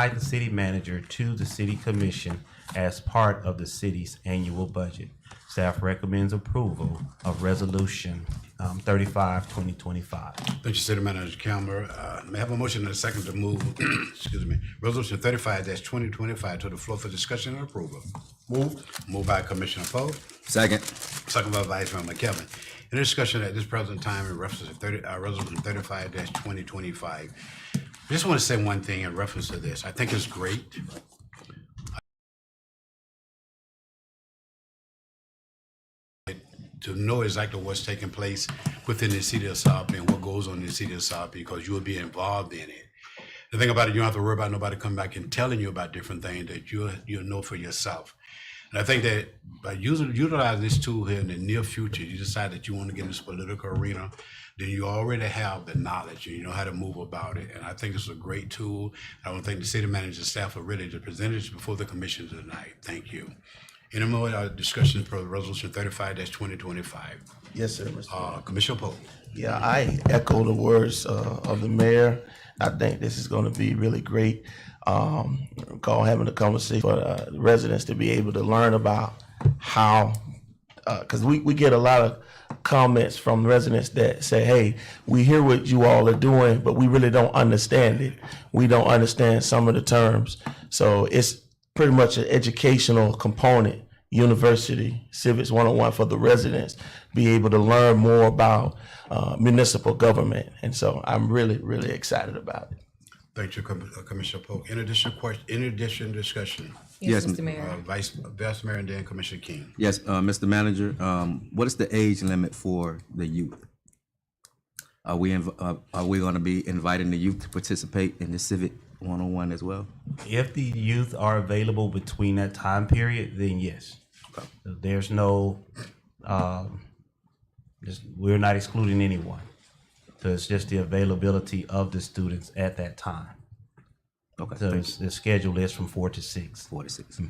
the city manager to the city commission as part of the city's annual budget. Staff recommends approval of resolution 35, 2025. Thank you, City Manager Calmer. May I have a motion and a second to move, excuse me, Resolution 35-2025 to the floor for discussion and approval? Moved by Commissioner Poe, Second. second by Vice Mayor McKelvin. Any discussion at this present time in reference to Resolution 35-2025? I just want to say one thing in reference to this. I think it's great. To know exactly what's taking place within the city of South Bend and what goes on in the city of South Bend, because you'll be involved in it. The thing about it, you don't have to worry about nobody coming back and telling you about different things that you'll know for yourself. And I think that by utilizing this tool here in the near future, you decide that you want to get in this political arena, then you already have the knowledge and you know how to move about it. And I think it's a great tool. I want to thank the city manager staff for really to present it before the commission tonight. Thank you. Any more discussion for Resolution 35-2025? Yes, sir, Mr. Commissioner Poe. Yeah, I echo the words of the mayor. I think this is going to be really great. Having a conversation for the residents to be able to learn about how, because we get a lot of comments from residents that say, hey, we hear what you all are doing, but we really don't understand it. We don't understand some of the terms. So it's pretty much an educational component, University Civics 101 for the residents, be able to learn more about municipal government. And so I'm really, really excited about it. Thank you, Commissioner Poe. In addition, discussion. Yes, Mr. Mayor. Vice Mayor and then Commissioner King. Yes, Mr. Manager, what is the age limit for the youth? Are we going to be inviting the youth to participate in the Civic 101 as well? If the youth are available between that time period, then yes. There's no, we're not excluding anyone. So it's just the availability of the students at that time. Okay, So thank you. the schedule is from 4 to 6. 4 to 6.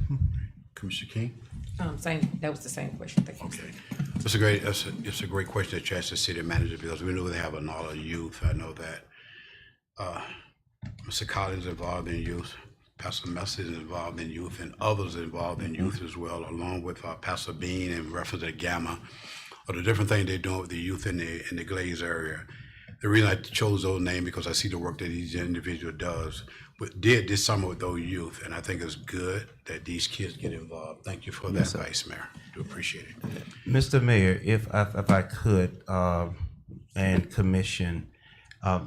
Commissioner King. That was the same question. Thank you. Okay. It's a great question that you asked the city manager, because we know they have a lot of youth. I know that Mr. Collins is involved in youth, Pastor Messi is involved in youth, and others involved in youth as well, along with Pastor Bean in reference to Gamma, or the different things they're doing with the youth in the Glaze area. The reason I chose those names because I see the work that each individual did this summer with those youth, and I think it's good that these kids get involved. Thank you for that, Vice Mayor. Do appreciate it. Mr. Mayor, if I could, and Commission,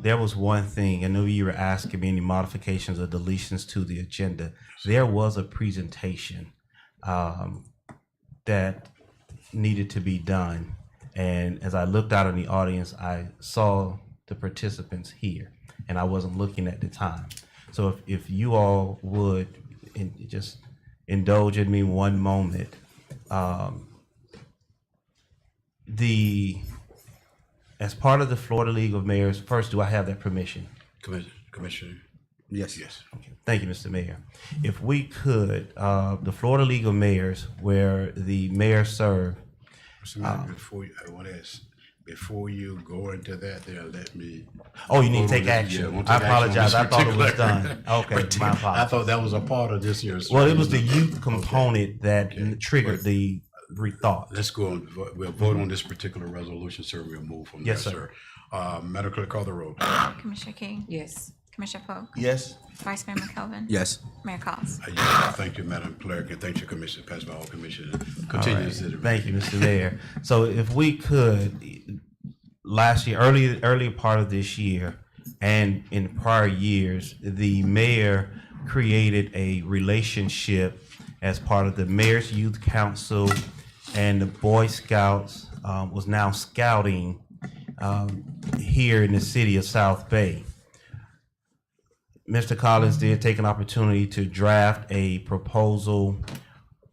there was one thing. I know you were asking me any modifications or deletions to the agenda. There was a presentation that needed to be done. And as I looked out in the audience, I saw the participants here, and I wasn't looking at the time. So if you all would just indulge in me one moment, as part of the Florida League of Mayors, first, do I have that permission? Commissioner. Yes. Yes. Okay. Thank you, Mr. Mayor. If we could, the Florida League of Mayors, where the mayor served. Mr. Mayor, before you go into that, they'll let me. Oh, you need to take Yeah, action. we'll I take action on apologize. this I thought it was particular- done. Okay, my I apologies. thought that was a part of this year's. Well, it was the youth component that triggered the rethought. Let's go on, we'll vote on this particular resolution, sir, we'll move from there, Yes, sir. sir. Madam Clerk, call the roll. Commissioner King? Yes. Commissioner Polk? Yes. Vice Mayor McKelvin? Yes. Mayor Collins? Yes, thank you, Madam Clerk, and thank you, Commissioner, passed by all commissioners. Continue, Right. City. Thank you, Mr. Mayor. So if we could, last year, earlier part of this year and in prior years, the mayor created a relationship as part of the Mayor's Youth Council and the Boy Scouts, was now scouting here in the city of South Bay. Mr. Collins did take an opportunity to draft a proposal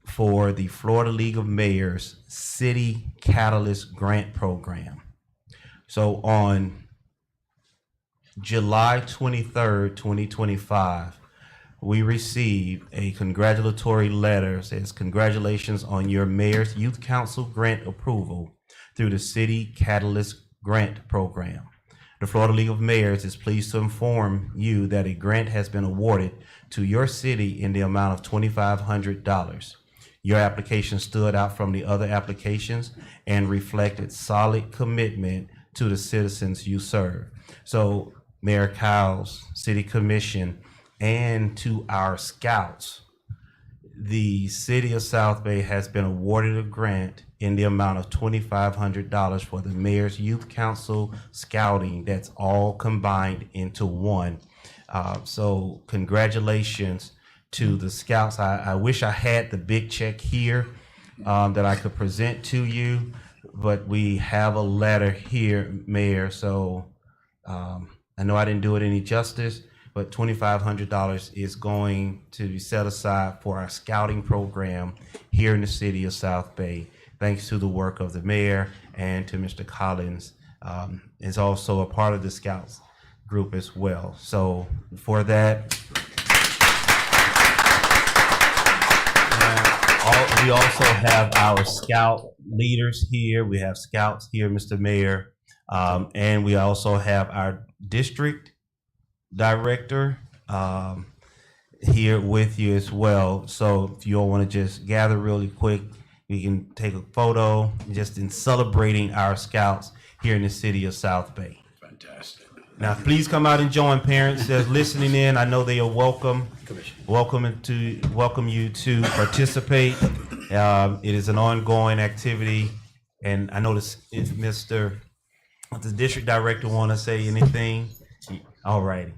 for the Florida League of Mayors City Catalyst Grant Program. So on July 23rd, 2025, we received a congratulatory letter. It says, congratulations on your Mayor's Youth Council grant approval through the City Catalyst Grant Program. The Florida League of Mayors is pleased to inform you that a grant has been awarded to your city in the amount of $2,500. Your application stood out from the other applications and reflected solid commitment to the citizens you serve. So Mayor Cowles, City Commission, and to our scouts, the city of South Bay has been awarded a grant in the amount of $2,500 for the Mayor's Youth Council scouting. That's all combined into one. So congratulations to the scouts. I wish I had the big check here that I could present to you, but we have a letter here, Mayor. So I know I didn't do it any justice, but $2,500 is going to be set aside for our scouting program here in the city of South Bay. Thanks to the work of the mayor and to Mr. Collins, is also a part of the Scouts group as well. So for that, we also have our Scout leaders here. We have Scouts here, Mr. Mayor, and we also have our district director here with you as well. So if you all want to just gather really quick, we can take a photo just in celebrating our scouts here in the city of South Bay. Fantastic. Now, please come out and join parents that's listening in. I know they are welcome. Welcome you to participate. It is an ongoing activity, and I notice if the district director want to say anything. All righty.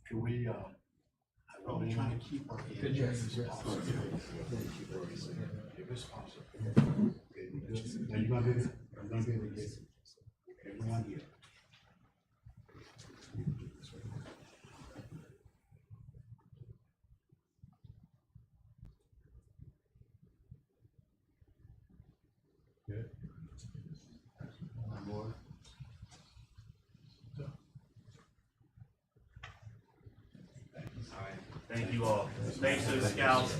Can we, I'm trying to keep our. If it's possible. Now you gonna do it? I'm gonna be able to get everyone here. Good. One more. Thank you all. Thanks to the scouts.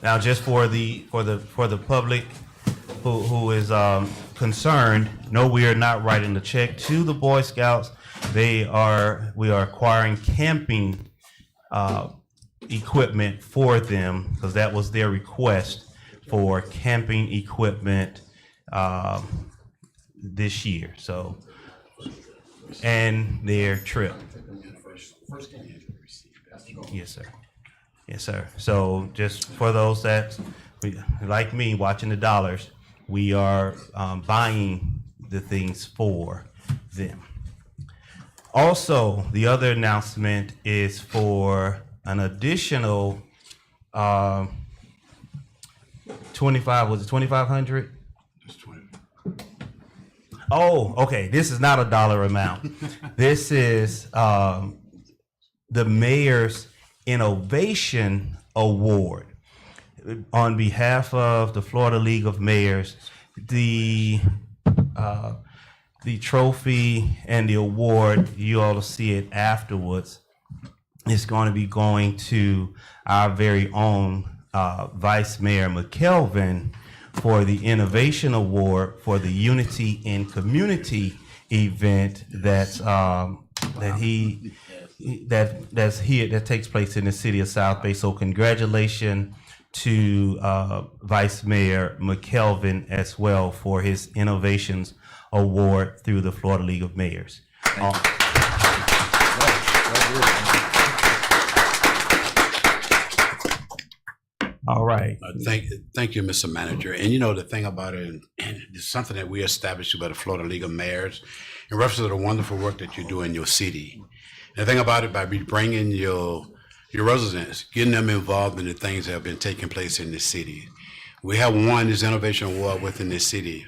Now, just for the public who is concerned, no, we are not writing the check to the Boy Scouts. We are acquiring camping equipment for them because that was their request for camping equipment this year. So, and their trip. Yes, sir. Yes, sir. So just for those that, like me, watching the dollars, we are buying the things for them. Also, the other announcement is for an additional was it 2,500? Just 20. Oh, okay. This is not a dollar amount. This is the Mayor's Innovation Award. On behalf of the Florida League of Mayors, the trophy and the award, you all will see it afterwards, is going to be going to our very own Vice Mayor McKelvin for the Innovation Award for the Unity in Community event that takes place in the city of South Bay. So congratulations to Vice Mayor McKelvin as well for his Innovations Award through the Florida League of Mayors. All right. Thank you, Mr. Manager. And you know, the thing about it, and it's something that we established by the Florida League of Mayors in reference to the wonderful work that you do in your city. And the thing about it, by bringing your residents, getting them involved in the things that have been taking place in the city. We have won this Innovation Award within the city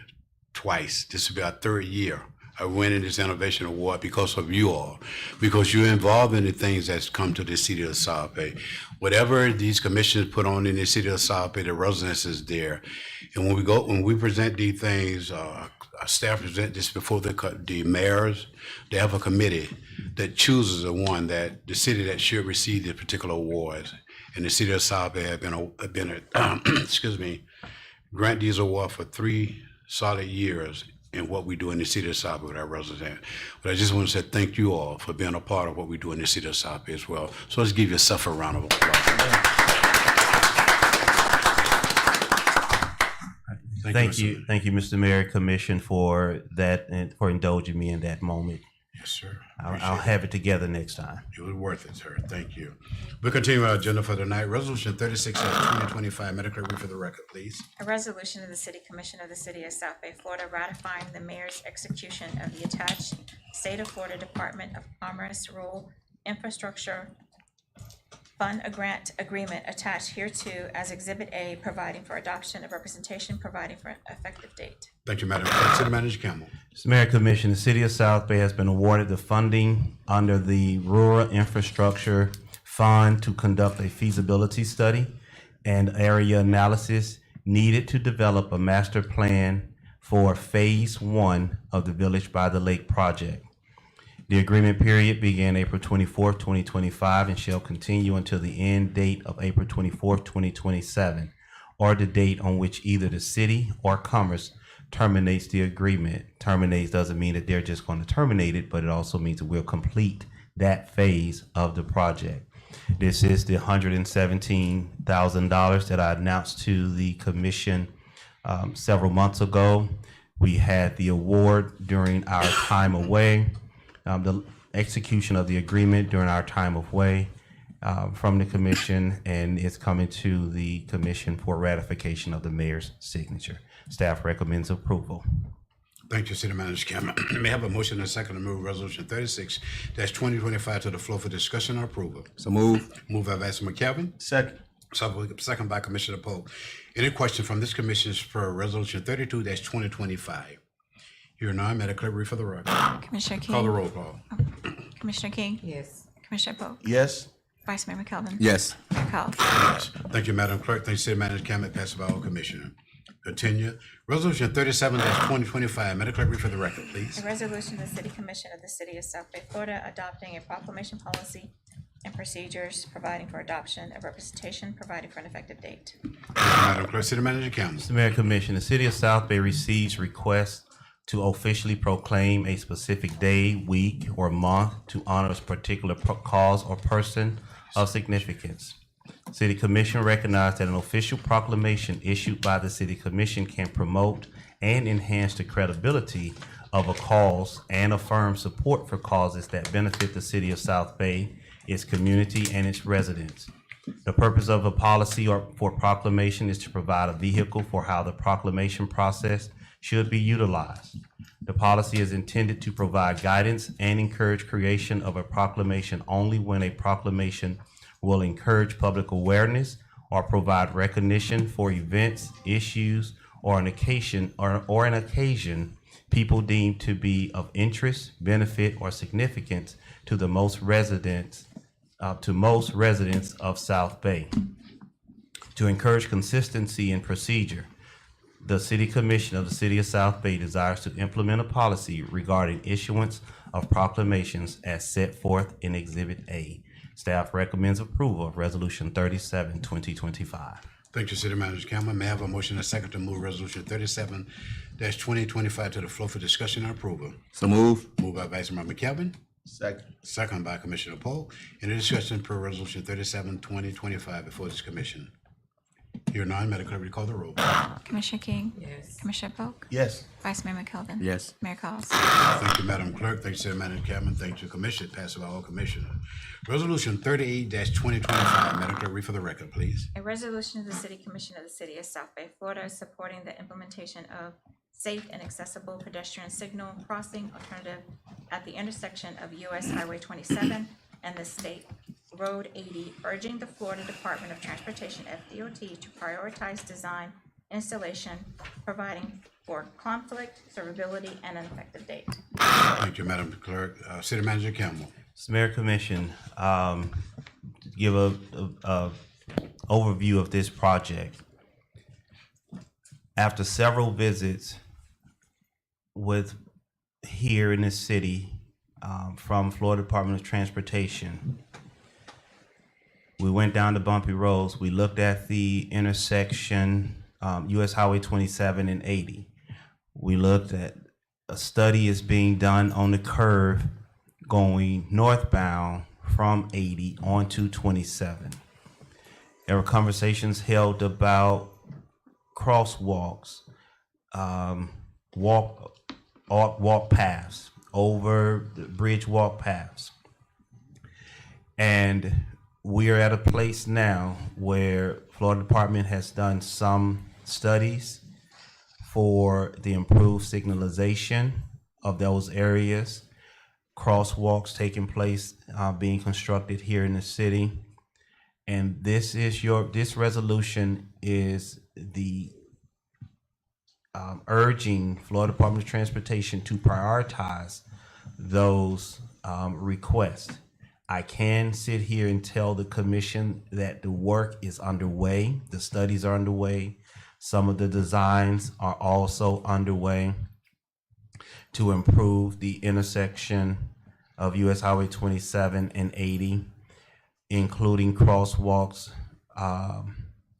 twice. This will be our third year of winning this Innovation Award because of you all, because you're involved in the things that's come to the city of South Bay. Whatever these commissions put on in the city of South Bay, the residents is there. And when we present these things, our staff present this before the mayors. They have a committee that chooses the one that the city that should receive the particular awards. And the city of South Bay have been excuse me, grant these awards for 3 solid years in what we do in the city of South Bay with our residents. But I just want to say thank you all for being a part of what we do in the city of South Bay as well. So let's give yourself a round of applause. Thank you, Mr. Mayor, Commission, for that and for indulging me in that moment. Yes, sir. I'll have it together next time. It was worth it, sir. Thank you. We'll continue our agenda for tonight. Resolution 36/2025. Medical read for the record, please. A resolution of the City Commission of the City of South Bay, Florida, ratifying the mayor's execution of the attached State of Florida Department of Commerce Rural Infrastructure Fund a grant agreement attached hereto as Exhibit A, providing for adoption of representation, providing for an effective date. Thank you, Madam Clerk. City Manager Campbell. Mr. Mayor, Commission, the City of South Bay has been awarded the funding under the Rural Infrastructure Fund to conduct a feasibility study and area analysis needed to develop a master plan for Phase 1 of the Village by the Lake project. The agreement period began April 24th, 2025, and shall continue until the end date of April 24th, 2027, or the date on which either the city or Commerce terminates the agreement. Terminates doesn't mean that they're just going to terminate it, but it also means that we'll complete that phase of the project. This is the $117,000 that I announced to the commission several months ago. We had the award during our time away. The execution of the agreement during our time away from the commission, and it's coming to the commission for ratification of the mayor's signature. Staff recommends approval. Thank you, City Manager Campbell. May I have a motion and a second to move Resolution 36/2025 to the floor for discussion or approval? So move. Moved by Vice Mayor McKelvin. Second. Second by Commissioner Polk. Any question from this commission for Resolution 32/2025? Here none, Madam Clerk, read for the record. Commissioner King. Call the roll call. Commissioner King. Yes. Commissioner Polk. Yes. Vice Mayor McKelvin. Yes. Mayor Collins. Yes. Thank you, Madam Clerk. Thank you, City Manager Campbell. Passed by all commissioners. Continue. Resolution 37/2025. Madam Clerk, read for the record, please. A resolution of the City Commission of the City of South Bay, Florida, adopting a proclamation policy and procedures, providing for adoption of representation, providing for an effective date. Thank you, Madam Clerk. City Manager Campbell. Mr. Mayor, Commission, the City of South Bay receives requests to officially proclaim a specific day, week, or month to honor a particular cause or person of significance. City Commission recognized that an official proclamation issued by the City Commission can promote and enhance the credibility of a cause and affirm support for causes that benefit the City of South Bay, its community, and its residents. The purpose of a policy or for proclamation is to provide a vehicle for how the proclamation process should be utilized. The policy is intended to provide guidance and encourage creation of a proclamation only when a proclamation will encourage public awareness or provide recognition for events, issues, or an occasion people deem to be of interest, benefit, or significance to most residents of South Bay. To encourage consistency in procedure, the City Commission of the City of South Bay desires to implement a policy regarding issuance of proclamations as set forth in Exhibit A. Staff recommends approval of Resolution 37, 2025. Thank you, City Manager Cameron. May I have a motion and a second to move Resolution 37-2025 to the floor for discussion and approval? So move. Moved by Vice Mayor McKelvin, Second. second by Commissioner Poe. Any discussion per Resolution 37-2025 before this commission? Here none, Madam Clerk, will you call the roll? Commissioner King? Yes. Commissioner Polk? Yes. Vice Mayor McKelvin? Yes. Mayor Collins? Thank you, Madam Clerk. Thank you, City Manager Cameron. Thank you, Commissioner. Passed by all commissioners. Resolution 38-2025. Madam Clerk, read for the record, please. A resolution of the City Commission of the City of South Bay, Florida, supporting the implementation of safe and accessible pedestrian signal crossing alternative at the intersection of US Highway 27 and the State Road 80, urging the Florida Department of Transportation, FDOT, to prioritize design, installation, providing for conflict, servability, and an effective date. Thank you, Madam Clerk. City Manager Campbell. Mr. Mayor, Commission, give a overview of this project. After several visits with here in this city from Florida Department of Transportation, we went down the bumpy roads. We looked at the intersection, US Highway 27 and 80. We looked at a study is being done on the curve going northbound from 80 onto 27. There were conversations held about crosswalks, walk paths, over the bridge walk paths. And we are at a place now where Florida Department has done some studies for the improved signalization of those areas, crosswalks taking place, being constructed here in the city. And this resolution is the urging Florida Department of Transportation to prioritize those requests. I can sit here and tell the commission that the work is underway. The studies are underway. Some of the designs are also underway to improve the intersection of US Highway 27 and 80, including crosswalks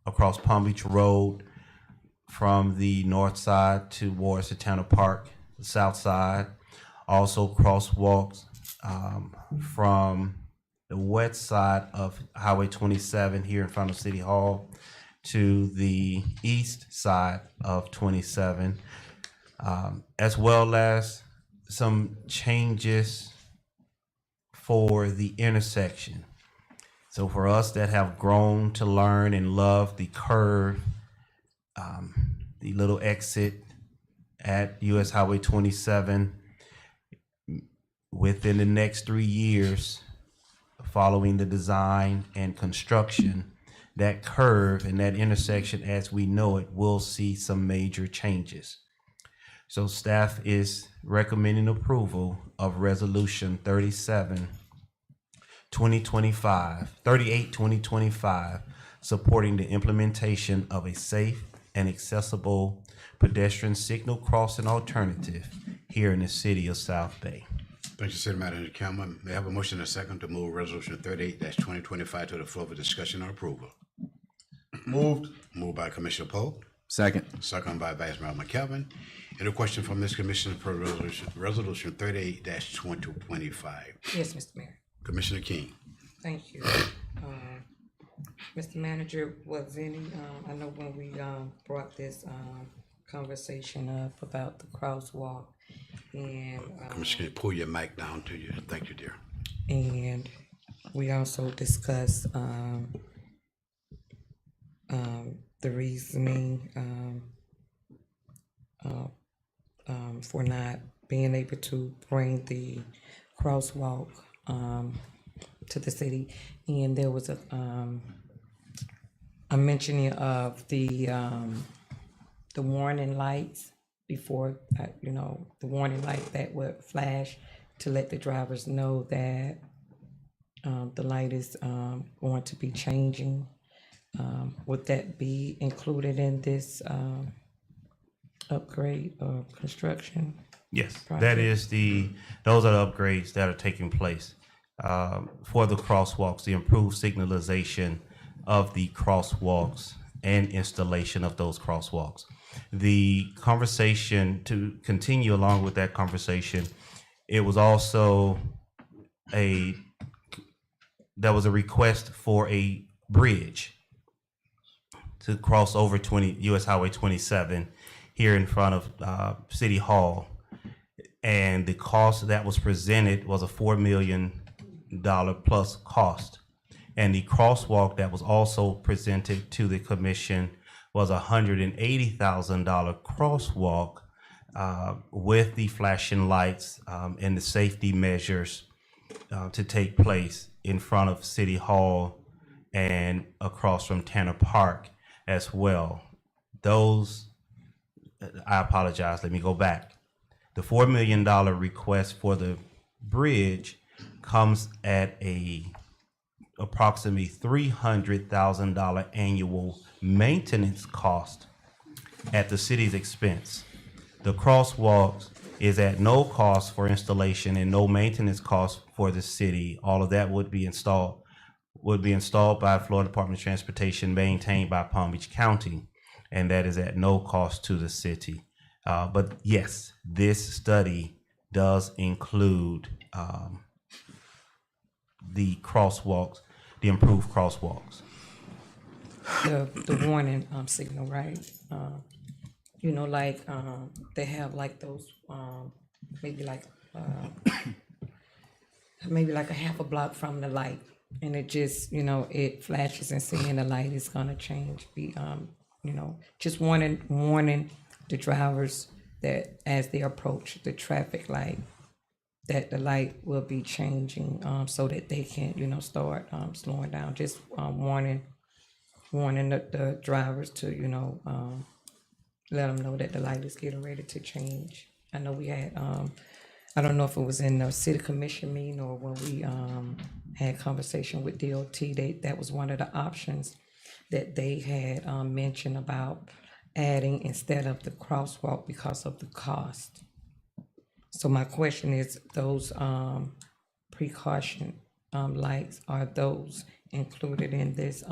across Palm Beach Road from the north side towards the Tanner Park, the south side. Also crosswalks from the west side of Highway 27 here in front of City Hall to the east side of 27, as well as some changes for the intersection. So for us that have grown to learn and love the curve, the little exit at US Highway 27, within the next 3 years, following the design and construction, that curve and that intersection as we know it will see some major changes. So staff is recommending approval of Resolution 38-2025, supporting the implementation of a safe and accessible pedestrian signal crossing alternative here in the city of South Bay. Thank you, City Manager Cameron. May I have a motion and a second to move Resolution 38-2025 to the floor for discussion and approval? Moved. Moved by Commissioner Poe, Second. second by Vice Mayor McKelvin. Any question from this commission for Resolution 38-2025? Yes, Mr. Mayor. Commissioner King. Thank you. Mr. Manager, was any, I know when we, brought this, conversation up about the crosswalk and, Commissioner, pull your mic down to you. Thank you, dear. and we also discussed, the reasoning, for not being able to bring the crosswalk, to the city. And there was a a mentioning of the warning lights before, the warning light that would flash to let the drivers know that the light is going to be changing. Would that be included in this upgrade or construction? Yes, that Project. is those are the upgrades that are taking place for the crosswalks, the improved signalization of the crosswalks and installation of those crosswalks. The conversation, to continue along with that conversation, it was also there was a request for a bridge to cross over US Highway 27 here in front of City Hall. And the cost that was presented was a $4 million plus cost. And the crosswalk that was also presented to the commission was a $180,000 crosswalk with the flashing lights and the safety measures to take place in front of City Hall and across from Tanner Park as well. Those, I apologize, let me go back. The $4 million request for the bridge comes at approximately $300,000 annual maintenance cost at the city's expense. The crosswalks is at no cost for installation and no maintenance cost for the city. All of that would be installed by Florida Department of Transportation, maintained by Palm Beach County, and that is at no cost to the city. But yes, this study does include the crosswalks, the improved crosswalks. The warning signal, right? They have like those maybe like a half a block from the light, and it just it flashes and saying the light is gonna change. Just warning the drivers that as they approach the traffic light, that the light will be changing, so that they can start slowing down. Just warning the drivers to let them know that the light is getting ready to change. I know we had I don't know if it was in the city commission meeting or when we had conversation with DOT. That was one of the options that they had mentioned about adding instead of the crosswalk because of the cost. So my question is, those precaution lights, are those included in this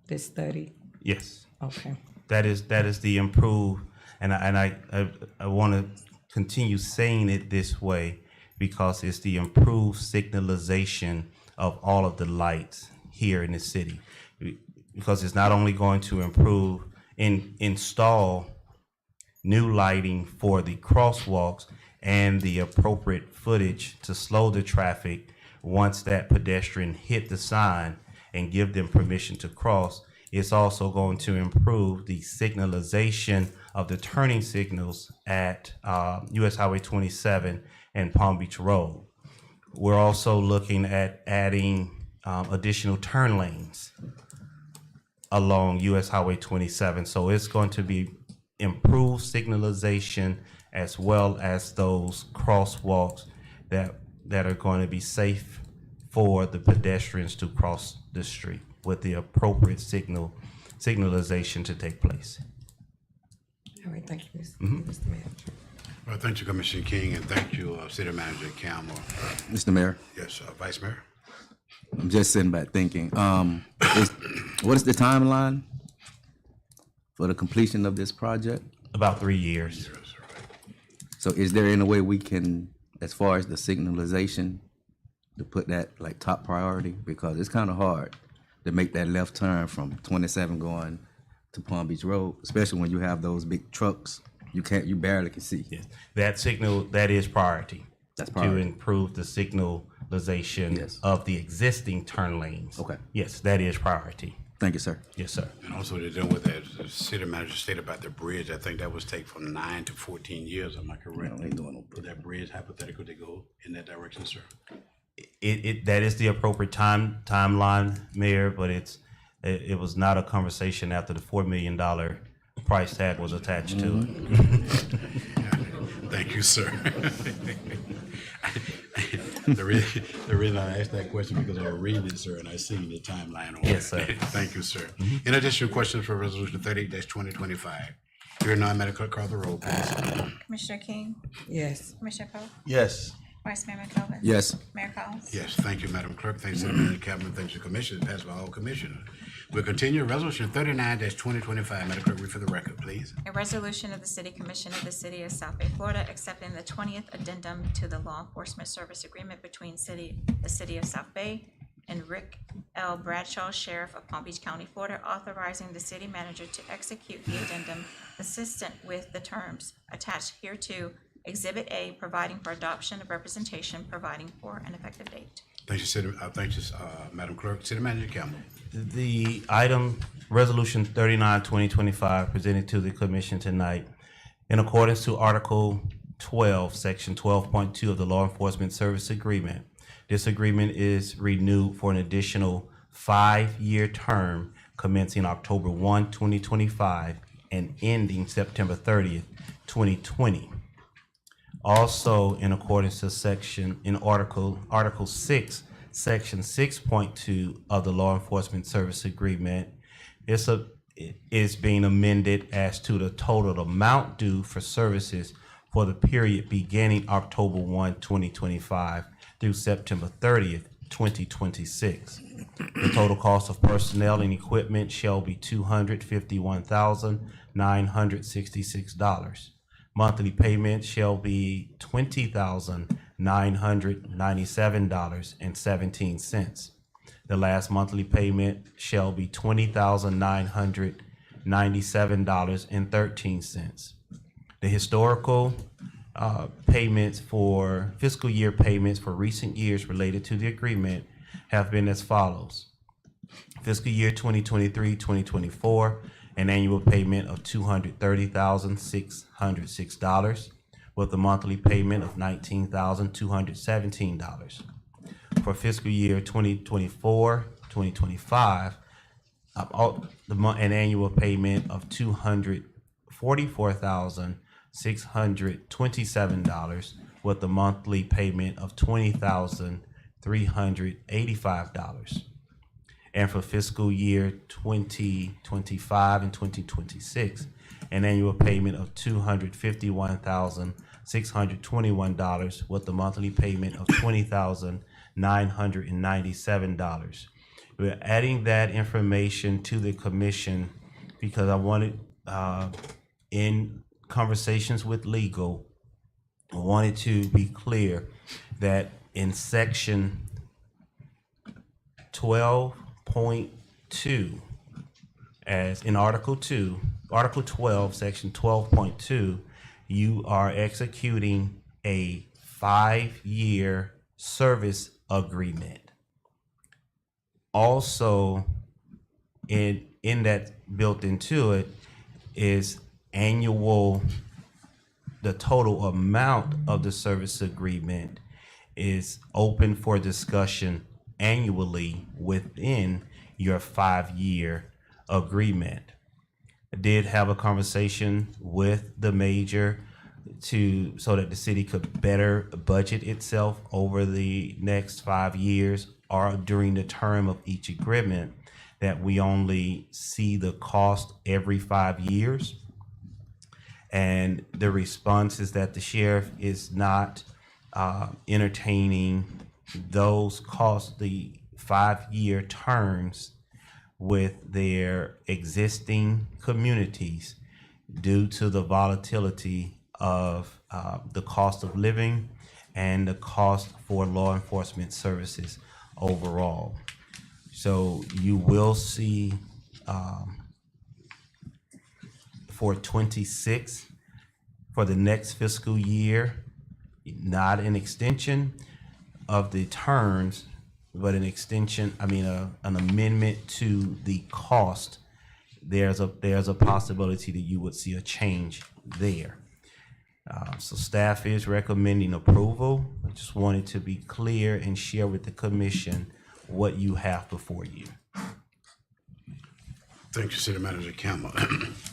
this study? Yes. Okay. That is the improved, and I want to continue saying it this way because it's the improved signalization of all of the lights here in the city. Because it's not only going to improve and install new lighting for the crosswalks and the appropriate footage to slow the traffic once that pedestrian hit the sign and give them permission to cross. It's also going to improve the signalization of the turning signals at US Highway 27 and Palm Beach Road. We're also looking at adding additional turn lanes along US Highway 27. So it's going to be improved signalization as well as those crosswalks that are going to be safe for the pedestrians to cross the street with the appropriate signalization to take place. All right, thank you, Mr. Manager. Well, thank you, Commissioner King, and thank you, City Manager Campbell. Mr. Mayor, Yes, Vice Mayor? I'm just sitting back thinking, what is the timeline for the completion of this project? About 3 years. So is there any way we can, as far as the signalization, to put that like top priority? Because it's kind of hard to make that left turn from 27 going to Palm Beach Road, especially when you have those big trucks. You barely can see. Yes. That signal, that is priority. That's priority. To improve the signalization Yes. of the existing turn lanes. Okay. Yes, that is priority. Thank you, sir. Yes, sir. And also they're dealing with that, the city manager stated about the bridge. I think that was take from 9 to 14 years. Am I correct? No, ain't doing no Would that bridge hypothetical to go in that direction, sir? That is the appropriate timeline, Mayor, but it was not a conversation after the $4 million price tag was attached to it. Thank you, sir. The reason I asked that question because I was reading it, sir, and I seen the timeline on it. Yes, sir. Thank you, sir. In addition, questions for Resolution 38-2025. Hearing none, Madam Clerk, call the roll, please. Commissioner King, Yes. Commissioner Poe, Yes. Vice Mayor McKelvin. Yes. Mayor Collins. Yes, thank you, Madam Clerk. Thanks to the Manager, Cabinet, thanks to the Commission. It's passed by all commissioners. We'll continue. Resolution 39-2025. Madam Clerk, read for the record, please. A resolution of the City Commission of the City of South Bay, Florida, accepting the 20th addendum to the Law Enforcement Service Agreement between the City of South Bay and Rick L. Bradshaw, Sheriff of Palm Beach County, Florida, authorizing the city manager to execute the addendum consistent with the terms attached hereto, Exhibit A, providing for adoption of representation, providing for an effective date. Thank you, Madam Clerk. City Manager Campbell. The item, Resolution 39-2025, presented to the commission tonight, in accordance to Article 12, Section 12.2 of the Law Enforcement Service Agreement. This agreement is renewed for an additional 5-year term commencing October 1, 2025, and ending September 30th, 2020. Also, in accordance to Article 6, Section 6.2 of the Law Enforcement Service Agreement, is being amended as to the total amount due for services for the period beginning October 1, 2025 through September 30th, 2026. The total cost of personnel and equipment shall be $251,966. Monthly payment shall be $20,997.17. The last monthly payment shall be $20,997.13. The historical payments for fiscal year payments for recent years related to the agreement have been as follows. Fiscal year 2023-2024, an annual payment of $230,606 with a monthly payment of $19,217. For fiscal year 2024-2025, an annual payment of $244,627 with a monthly payment of $20,385. And for fiscal year 2025 and 2026, an annual payment of $251,621 with a monthly payment of $20,997. We're adding that information to the commission because I wanted, in conversations with legal, I wanted to be clear that in section 12.2, as in Article 12, Section 12.2, you are executing a 5-year service agreement. Also, in that built into it is annual, the total amount of the service agreement is open for discussion annually within your 5-year agreement. I did have a conversation with the major so that the city could better budget itself over the next 5 years or during the term of each agreement, that we only see the cost every 5 years. And the response is that the sheriff is not entertaining those costs, the 5-year terms, with their existing communities due to the volatility of the cost of living and the cost for law enforcement services overall. So you will see for 26, for the next fiscal year, not an extension of the terms, but an extension, an amendment to the cost. There's a possibility that you would see a change there. So staff is recommending approval. I just wanted to be clear and share with the commission what you have before you. Thank you, City Manager Campbell.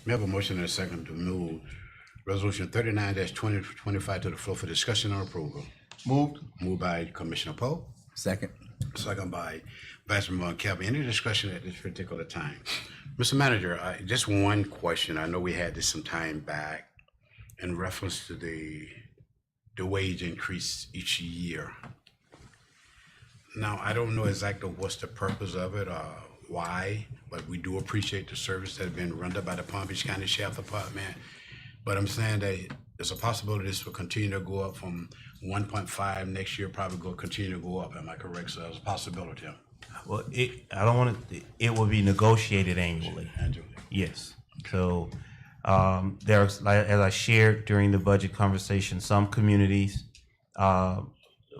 We have a motion and a second to move Resolution 39-2025 to the floor for discussion and approval. Moved. Moved by Commissioner Poe, Second. second by Vice Mayor Campbell. Any discussion at this particular time? Mr. Manager, just one question. I know we had this some time back in reference to the wage increase each year. Now, I don't know exactly what's the purpose of it or why, but we do appreciate the service that has been rendered by the Palm Beach County Sheriff Department. But I'm saying that there's a possibility this will continue to go up from 1.5 next year, probably continue to go up. Am I correct? So there's a possibility. Well, I don't want to, it will be negotiated annually. Andrew. Yes. So there's, like, as I shared during the budget conversation, some communities,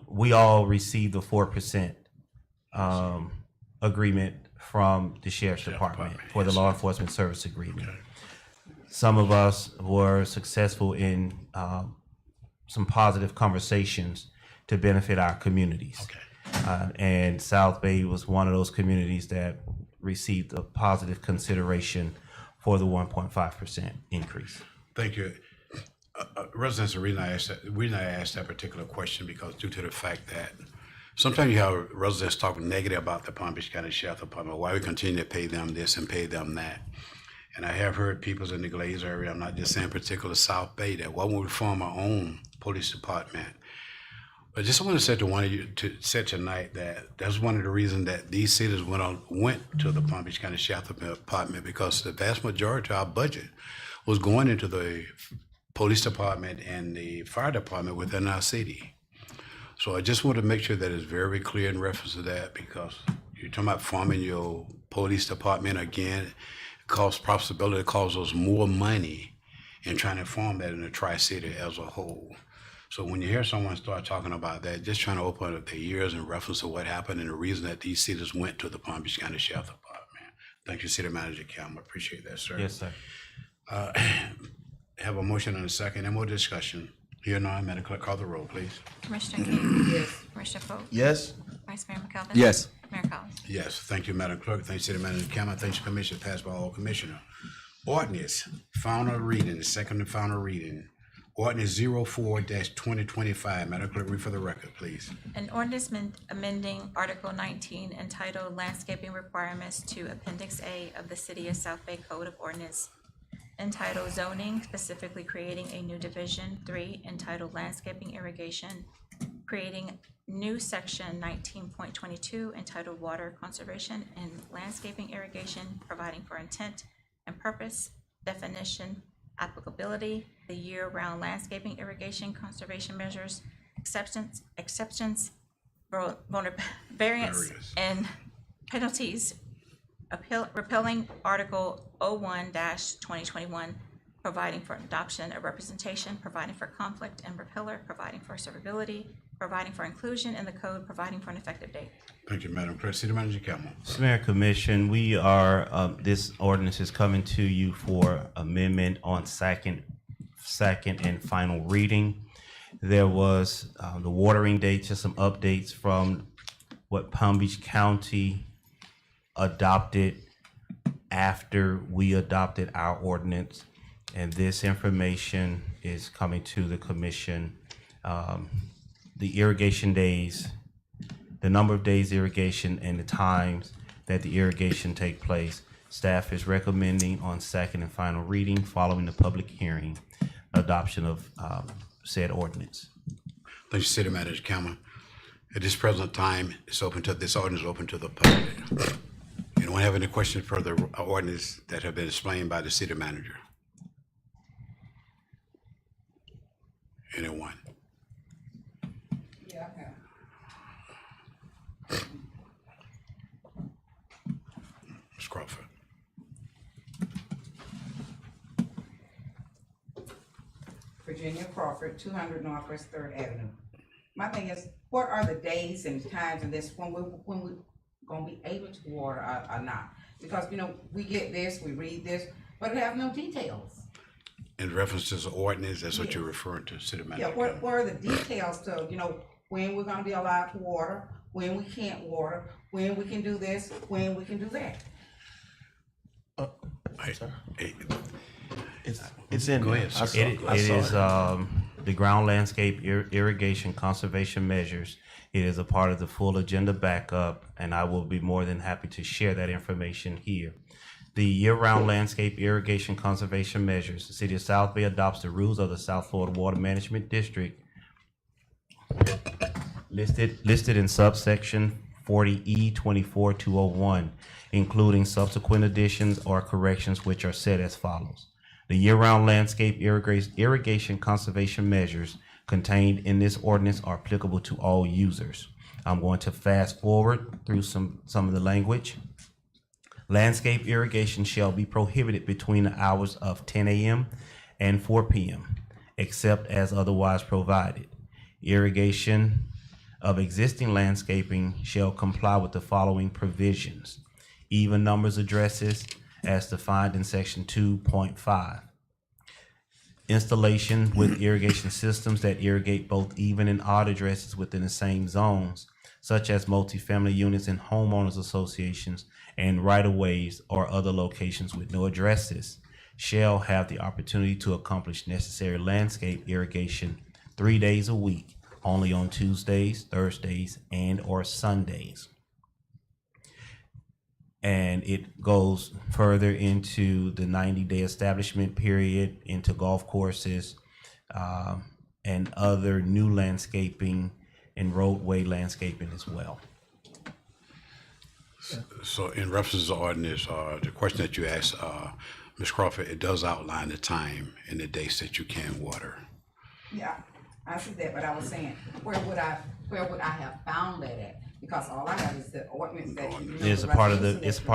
we all received the 4% agreement from the Sheriff's Department for the law enforcement service agreement. Some of us were successful in some positive conversations to benefit our communities. And South Bay was one of those communities that received a positive consideration for the 1.5% increase. Thank you. Residents, the reason I asked that particular question because due to the fact that sometimes you have residents talk negative about the Palm Beach County Sheriff Department, why we continue to pay them this and pay them that. And I have heard people in the Glaze area, I'm not just saying particular South Bay, that why won't we form our own police department? But just want to say to one of you say tonight that that's one of the reasons that these cities went to the Palm Beach County Sheriff Department, because the vast majority of our budget was going into the police department and the fire department within our city. So I just want to make sure that it's very clear in reference to that, because you're talking about forming your police department again, possibility costs us more money in trying to form that in the Tri-City as a whole. So when you hear someone start talking about that, just trying to open up their ears in reference to what happened and the reason that these cities went to the Palm Beach County Sheriff Department. Thank you, City Manager Campbell. Appreciate that, sir. Yes, sir. Have a motion and a second, and more discussion. Here none, Madam Clerk, call the roll, please. Commissioner King? Yes. Commissioner Poe? Yes. Vice Mayor McKelvin? Yes. Mayor Collins? Yes, thank you, Madam Clerk. Thank you, City Manager Campbell. Thank you, Commissioner. Passed by all commissioner. Ordinance, final reading, the second and final reading. Ordinance 04-2025. Madam Clerk, read for the record, please. An ordinance amending Article 19 entitled Landscaping Requirements to Appendix A of the City of South Bay Code of Ordinance entitled Zoning, specifically creating a new Division 3 entitled Landscaping Irrigation, creating new Section 19.22 entitled Water Conservation and Landscaping Irrigation, providing for intent and purpose, definition, applicability, the year-round landscaping irrigation conservation measures, exceptions, variance, and penalties, repealing Article 01-2021, providing for adoption of representation, providing for conflict and repealer, providing for severability, providing for inclusion in the code, providing for an effective date. Thank you, Madam Clerk. City Manager Campbell. Mr. Mayor, Commission, we are, this ordinance is coming to you for amendment on second and final reading. There was the watering dates, just some updates from what Palm Beach County adopted after we adopted our ordinance. And this information is coming to the commission. The irrigation days, the number of days irrigation and the times that the irrigation take place. Staff is recommending on second and final reading following the public hearing, adoption of said ordinance. Thank you, City Manager Campbell. At this present time, this ordinance is open to the public. Anyone have any questions for the ordinance that have been explained by the City Manager? Anyone? Yeah, I have. Ms. Crawford. Virginia Crawford, 200 Northwest 3rd Avenue. My thing is, what are the days and times in this when we're gonna be able to water or not? Because, you know, we get this, we read this, but it have no details. In reference to the ordinance, that's what you're referring to, City Manager. Yeah, what are the details to, you know, when we're gonna be allowed to water, when we can't water, when we can do this, when we can do that? Hey, It's in Go there. ahead, sir. I saw- It I saw is the ground landscape irrigation conservation measures. It is a part of the full agenda backup, and I will be more than happy to share that information here. The year-round landscape irrigation conservation measures. The city of South Bay adopts the rules of the South Florida Water Management District listed in subsection 40E 24201, including subsequent additions or corrections which are set as follows. The year-round landscape irrigation conservation measures contained in this ordinance are applicable to all users. I'm going to fast forward through some of the language. Landscape irrigation shall be prohibited between the hours of 10 a.m. and 4 p.m., except as otherwise provided. Irrigation of existing landscaping shall comply with the following provisions. Even numbers addresses as defined in section 2.5. Installation with irrigation systems that irrigate both even and odd addresses within the same zones, such as multifamily units and homeowners associations and right-of-ways or other locations with no addresses, shall have the opportunity to accomplish necessary landscape irrigation 3 days a week, only on Tuesdays, Thursdays, and/or Sundays. And it goes further into the 90-day establishment period, into golf courses, and other new landscaping and roadway landscaping as well. So in reference to the ordinance, the question that you asked, Ms. Crawford, it does outline the time and the dates that you can water. Yeah, I see that, but I was saying, where would I have found that at? Because all I have is the ordinance that. It's a part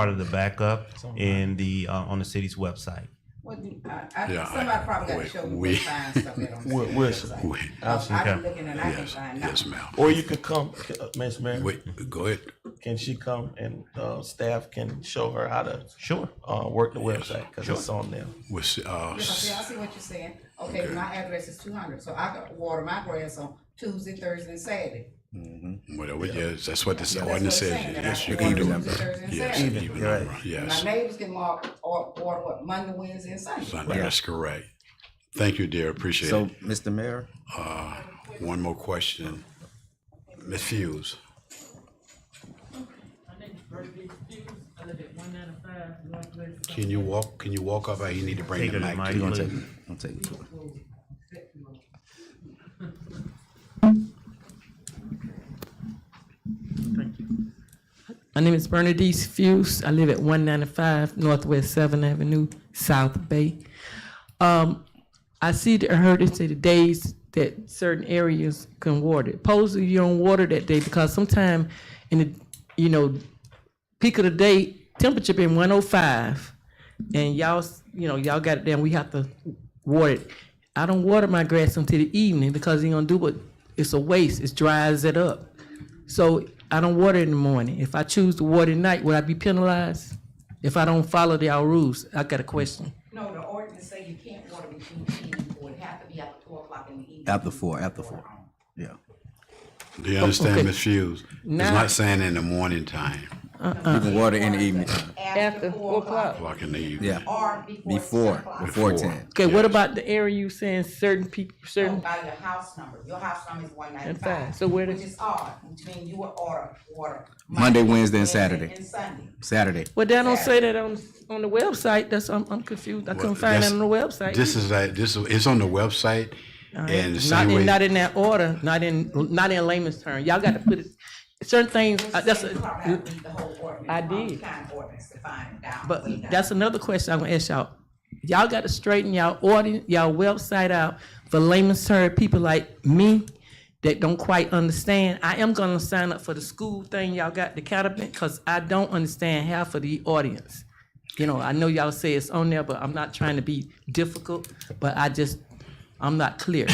of the backup in the on the city's website. Well, Yeah, somebody probably got to show me where to find stuff that on the We'll- city we'll- website. I'll I've been looking and I can't Yes, find yes, nothing. ma'am. Or you could come, Ms. Mayor, Wait, go ahead. can she come and staff can show her how to Sure. work the website, because it's on there. With, Yes, I see what you're saying. Okay, my address is 200, so I could water my grass on Tuesday, Thursday, and Saturday. whatever, yes, that's what this That's what ordinance it's says. saying, that Yes, I you can can do water it. Tuesday, Thursday, and Yes, Saturday. even Right. number, My yes. neighbors can water what, Monday, Wednesday, and Sunday. Sunday, that's correct. Thank you, dear, appreciate So, it. Mr. Mayor, One more question. Ms. Fuse, can you walk up, you need to bring Take the it to mic Mike. to you're you. gonna please. take it. I'll take it to it. My name is Bernadette Fuse. I live at 195 Northwest 7th Avenue, South Bay. I heard it say the days that certain areas can water. Supposedly you don't water that day because sometime in the, peak of the day, temperature been 105, and y'all got it down. We have to water it. I don't water my grass until the evening because you're gonna do what? It's a waste. It dries it up. So I don't water in the morning. If I choose to water at night, would I be penalized if I don't follow our rules? I got a question. No, the ordinance say you can't water between 10 and 4. It have to be after 4 o'clock in the evening. After four. Yeah. Do you understand, Okay. Ms. Fuse? It's Now- not saying in the morning time, You can water in the evening. After 4 o'clock. o'clock in the evening. Yeah. Or Before 10 o'clock. before Before. 10. Okay, what Yes. about the area you saying certain people, No, certain? by your house number. Your house number is 195. And 5. So where Which does- is odd, which means you would order water. Monday, Wednesday, and Saturday. And Sunday. Saturday. Well, they don't say that on the website. That's I'm confused. I couldn't find that on the website. It's on the website, and the same way. Not in that order. Not in layman's terms. Y'all got to put it. Certain things. That's You probably have to read the whole ordinance. I All did. kind of ordinance to find it down. But way down. that's another question I'm gonna ask y'all. Y'all got to straighten y'all website out for layman's term people like me that don't quite understand. I am gonna sign up for the school thing y'all got the cabinet because I don't understand half of the audience. I know y'all say it's on there, but I'm not trying to be difficult. But I'm not clear.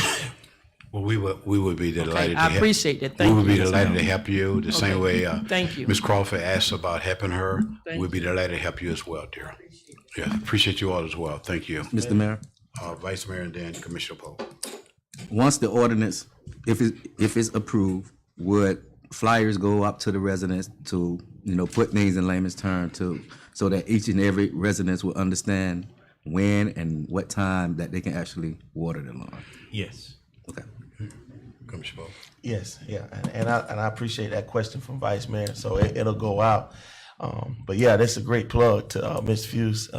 Well, we would be delighted to I help. appreciate that. We Thank would be you. delighted to help you, the same way, Thank you. Ms. Crawford asked about helping her. Thank We'd be delighted to help you as well, dear. Yeah, appreciate you all as well. Thank you. Mr. Mayor, Vice Mayor and then Commissioner Poe. once the ordinance, if it's approved, would flyers go up to the residents to put things in layman's terms so that each and every resident will understand when and what time that they can actually water the lawn. Yes. Okay. Commissioner Poe. Yes, yeah, and I appreciate that question from Vice Mayor, so it'll go out. But yeah, that's a great plug to Ms. Fuse.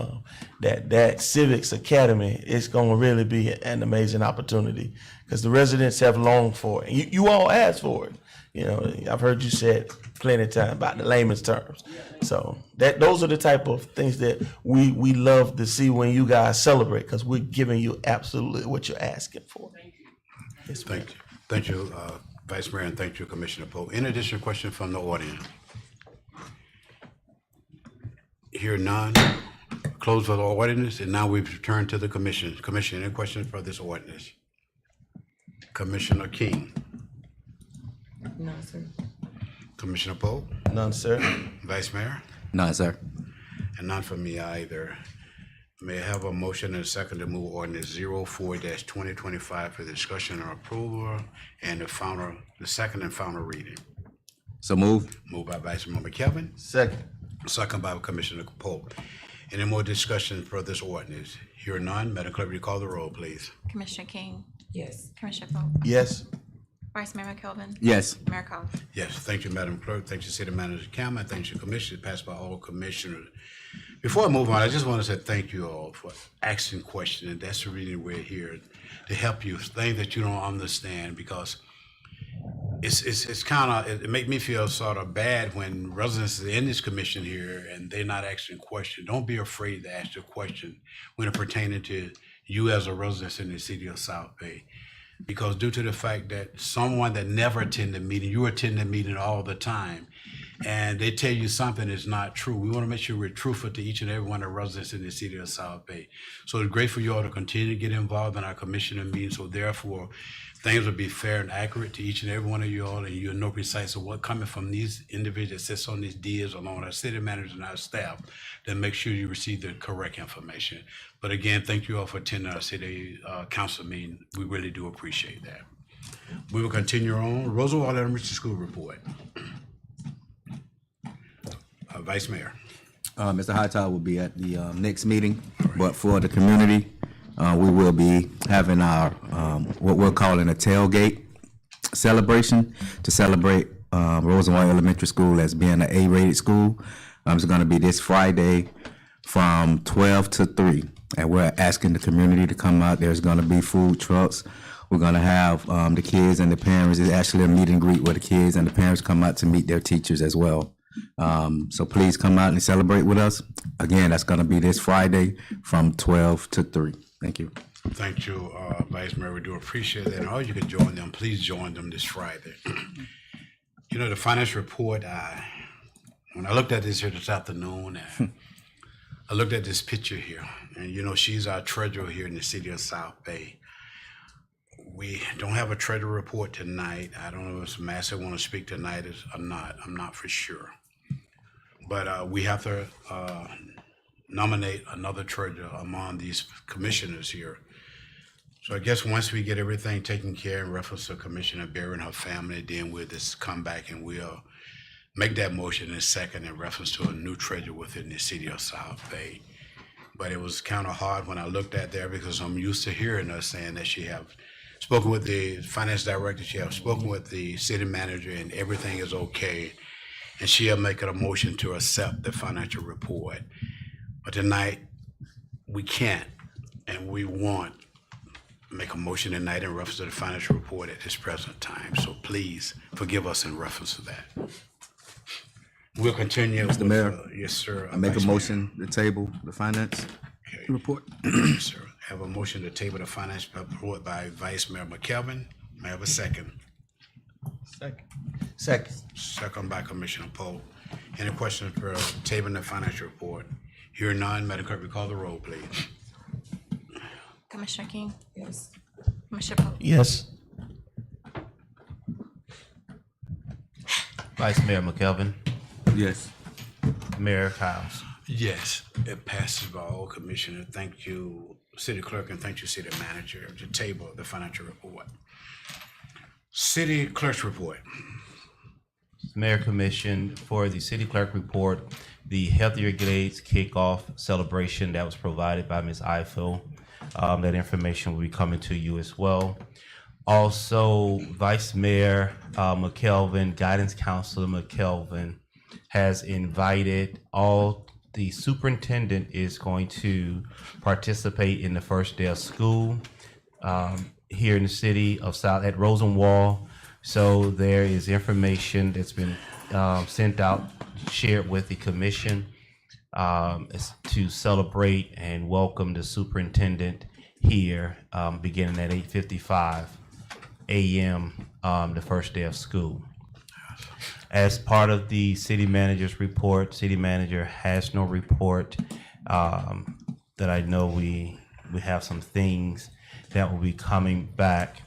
That Civics Academy is going to really be an amazing opportunity because the residents have longed for it. You all asked for it. You know, I've heard you said plenty of time about the layman's terms. So those are the type of things that we love to see when you guys celebrate because we're giving you absolutely what you're asking for. Yes, ma'am. Thank you. Thank you, Vice Mayor, and thank you, Commissioner Poe. In addition, question from the audience. Hear none. Close for the ordinance, and now we've returned to the commission. Commission, any questions for this ordinance? Commissioner King, No, sir. Commissioner Poe, None, sir. Vice Mayor, None, sir. and none for me either. May I have a motion and a second to move ordinance 04-2025 for discussion and approval and the second and final reading? So move. Moved by Vice Mayor McKelvin, Second. second by Commissioner Poe. Any more discussion for this ordinance? Hear none, Madam Clerk, will you call the roll, please? Commissioner King, Yes. Commissioner Poe, Yes. Vice Mayor McKelvin, Yes. Mayor Collins. Yes, thank you, Madam Clerk. Thank you, City Manager Cameron. Thank you, Commissioner. Passed by all commissioners. Before I move on, I just want to say thank you all for asking questions. And that's the reason we're here, to help you, things that you don't understand, because it's kind of, it make me feel sort of bad when residents are in this commission here and they're not asking questions. Don't be afraid to ask your question when it pertaining to you as a resident in the city of South Bay. Because due to the fact that someone that never attend the meeting, you attend the meeting all the time, and they tell you something is not true. We want to make sure we're truthful to each and every one of the residents in the city of South Bay. So it's great for you all to continue to get involved in our commissioner meetings. So therefore, things will be fair and accurate to each and every one of you all, and you'll know precisely what coming from these individuals that sits on these DAs along with our city managers and our staff, then make sure you receive the correct information. But again, thank you all for attending our city council meeting. We really do appreciate that. We will continue on. Roosevelt Elementary School report. Vice Mayor. Mr. Hightower will be at the next meeting, but for the community, we will be having our what we're calling a tailgate celebration to celebrate Roosevelt Elementary School as being an A-rated school. It's going to be this Friday from 12 to 3, and we're asking the community to come out. There's going to be food trucks. We're going to have the kids and the parents. It's actually a meet and greet where the kids and the parents come out to meet their teachers as well. So please come out and celebrate with us. Again, that's going to be this Friday from 12 to 3. Thank you. Thank you, Vice Mayor. We do appreciate that. And all you can join them, please join them this Friday. You know, the finance report, when I looked at this here this afternoon, I looked at this picture here, and you know, she's our treasurer here in the city of South Bay. We don't have a treasurer report tonight. I don't know if Massey want to speak tonight or not. I'm not for sure. But we have to nominate another treasurer among these commissioners here. So I guess once we get everything taken care of in reference to Commissioner Berry and her family, then we'll just come back and we'll make that motion in a second in reference to a new treasurer within the city of South Bay. But it was kind of hard when I looked at there because I'm used to hearing her saying that she have spoken with the finance director, she have spoken with the city manager, and everything is okay. And she'll make it a motion to accept the financial report. But tonight, we can't, and we won't make a motion tonight in reference to the financial report at this present time. So please forgive us in reference to that. We'll continue. Mr. Mayor, yes, sir. I make a Vice Mayor. motion to table the finance Okay. report. Yes, sir. Have a motion to table the finance report by Vice Mayor McKelvin. May I have a second? Second. Second by Commissioner Poe. Any questions for tabling the financial report? Hearing none, Madam Clerk, call the roll, please. Commissioner King, Yes. Commissioner Poe, Yes. Vice Mayor McKelvin, Yes. Mayor Kyles. Yes, it passes by all commissioners. Thank you, City Clerk, and thank you, City Manager, to table the financial report. City Clerk's report. Mayor Commission, for the city clerk report, the Healthier Glades kickoff celebration that was provided by Ms. Eiffel. That information will be coming to you as well. Also, Vice Mayor McKelvin, Guidance Counselor McKelvin, has invited all, the superintendent is going to participate in the first day of school here in the city of South at Rosenwall. So there is information that's been sent out, shared with the commission to celebrate and welcome the superintendent here beginning at 8:55 a.m. The first day of school. As part of the city manager's report, city manager has no report that I know. We have some things that will be coming back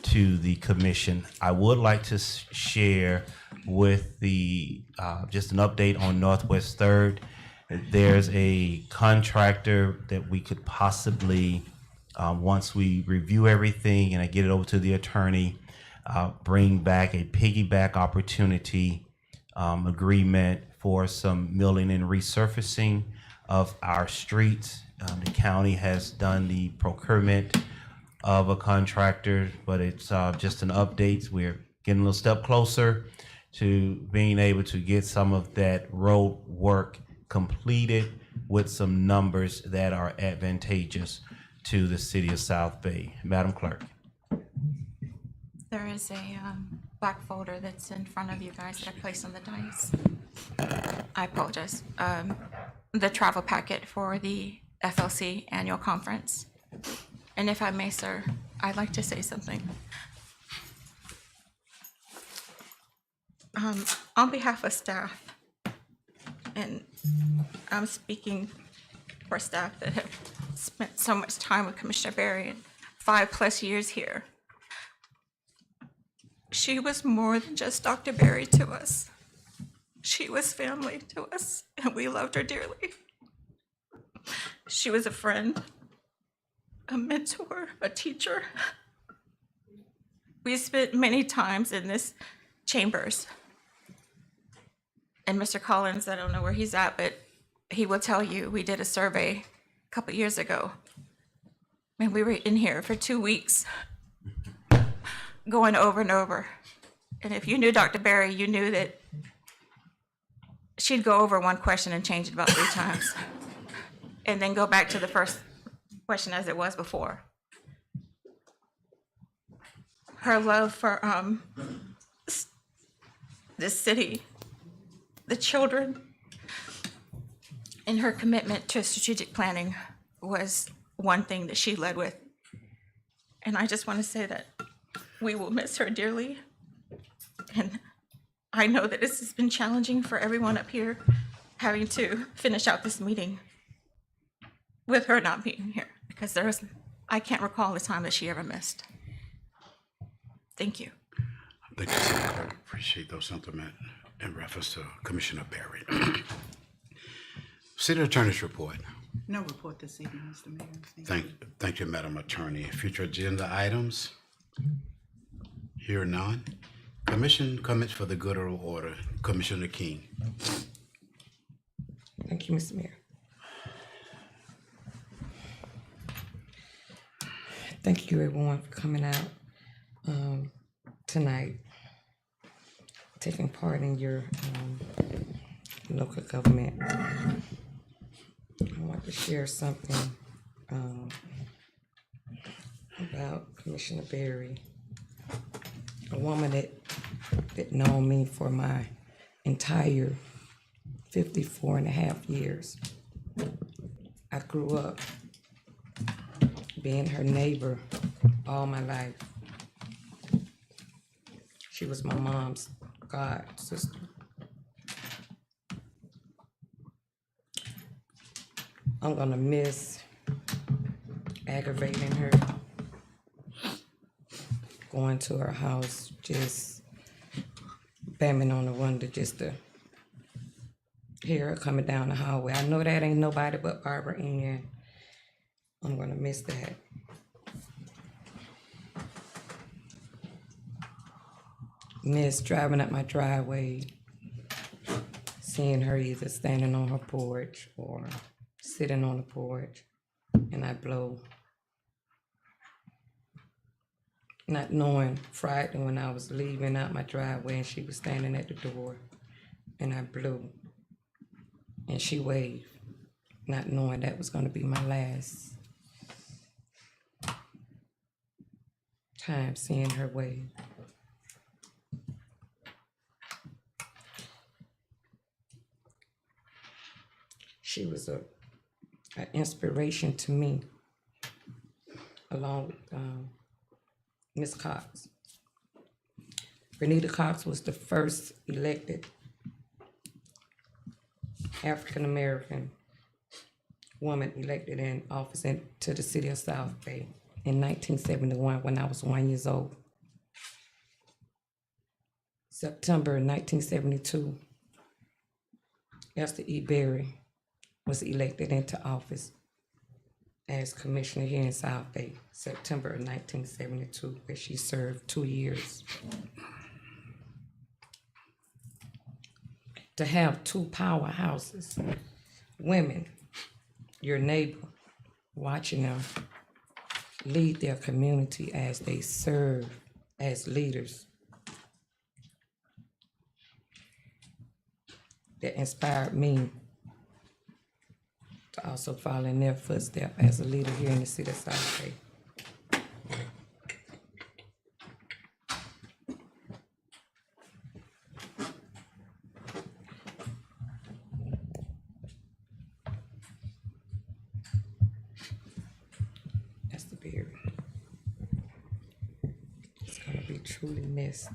to the commission. I would like to share with the just an update on Northwest Third. There's a contractor that we could possibly, once we review everything and I get it over to the attorney, bring back a piggyback opportunity agreement for some milling and resurfacing of our streets. The county has done the procurement of a contractor, but it's just an update. We're getting a little step closer to being able to get some of that road work completed with some numbers that are advantageous to the city of South Bay. Madam Clerk. There is a black folder that's in front of you guys that I placed on the dais. I apologize. The travel packet for the FLC annual conference. And if I may, sir, I'd like to say something. On behalf of staff, and I'm speaking for staff that have spent so much time with Commissioner Berry and 5+ years here. She was more than just Dr. Berry to us. She was family to us, and we loved her dearly. She was a friend, a mentor, a teacher. We spent many times in this chambers. And Mr. Collins, I don't know where he's at, but he will tell you, we did a survey a couple years ago. And we were in here for 2 weeks, going over and over. And if you knew Dr. Berry, you knew that she'd go over one question and change it about 3 times. And then go back to the first question as it was before. Her love for the city, the children, and her commitment to strategic planning was one thing that she led with. And I just want to say that we will miss her dearly. And I know that this has been challenging for everyone up here, having to finish out this meeting with her not being here, because I can't recall the time that she ever missed. Thank you. Thank you, Senator. Appreciate those sentiments in reference to Commissioner Berry. City Attorney's report. No report this evening, Mr. Mayor. Thank you, Madam Attorney. Future agenda items? Here none. Commission comments for the good of the order. Commissioner King. Thank you, Mr. Mayor. Thank you, everyone, for coming out tonight, taking part in your local government. I want to share something about Commissioner Berry, a woman that known me for my entire 54.5 years. I grew up being her neighbor all my life. She was my mom's god sister. I'm gonna miss aggravating her, going to her house, just banging on the window just to hear her coming down the hallway. I know that ain't nobody but Barbara Ann. I'm gonna miss that. miss driving up my driveway, seeing her either standing on her porch or sitting on the porch, and I blow. Not knowing Friday when I was leaving out my driveway and she was standing at the door, and I blew. And she waved, not knowing that was gonna be my last time seeing her wave. She was an inspiration to me, along with Ms. Cox. Renita Cox was the first elected African-American woman elected in office to the city of South Bay in 1971 when I was 1 year old. September 1972, Esther E. Berry was elected into office as commissioner here in South Bay, September of 1972, where she served 2 years. To have two powerhouses, women, your neighbor, watching them lead their community as they serve as leaders, that inspired me to also follow in their footsteps as a leader here in the city of South Bay. That's the beard. It's gonna be truly missed.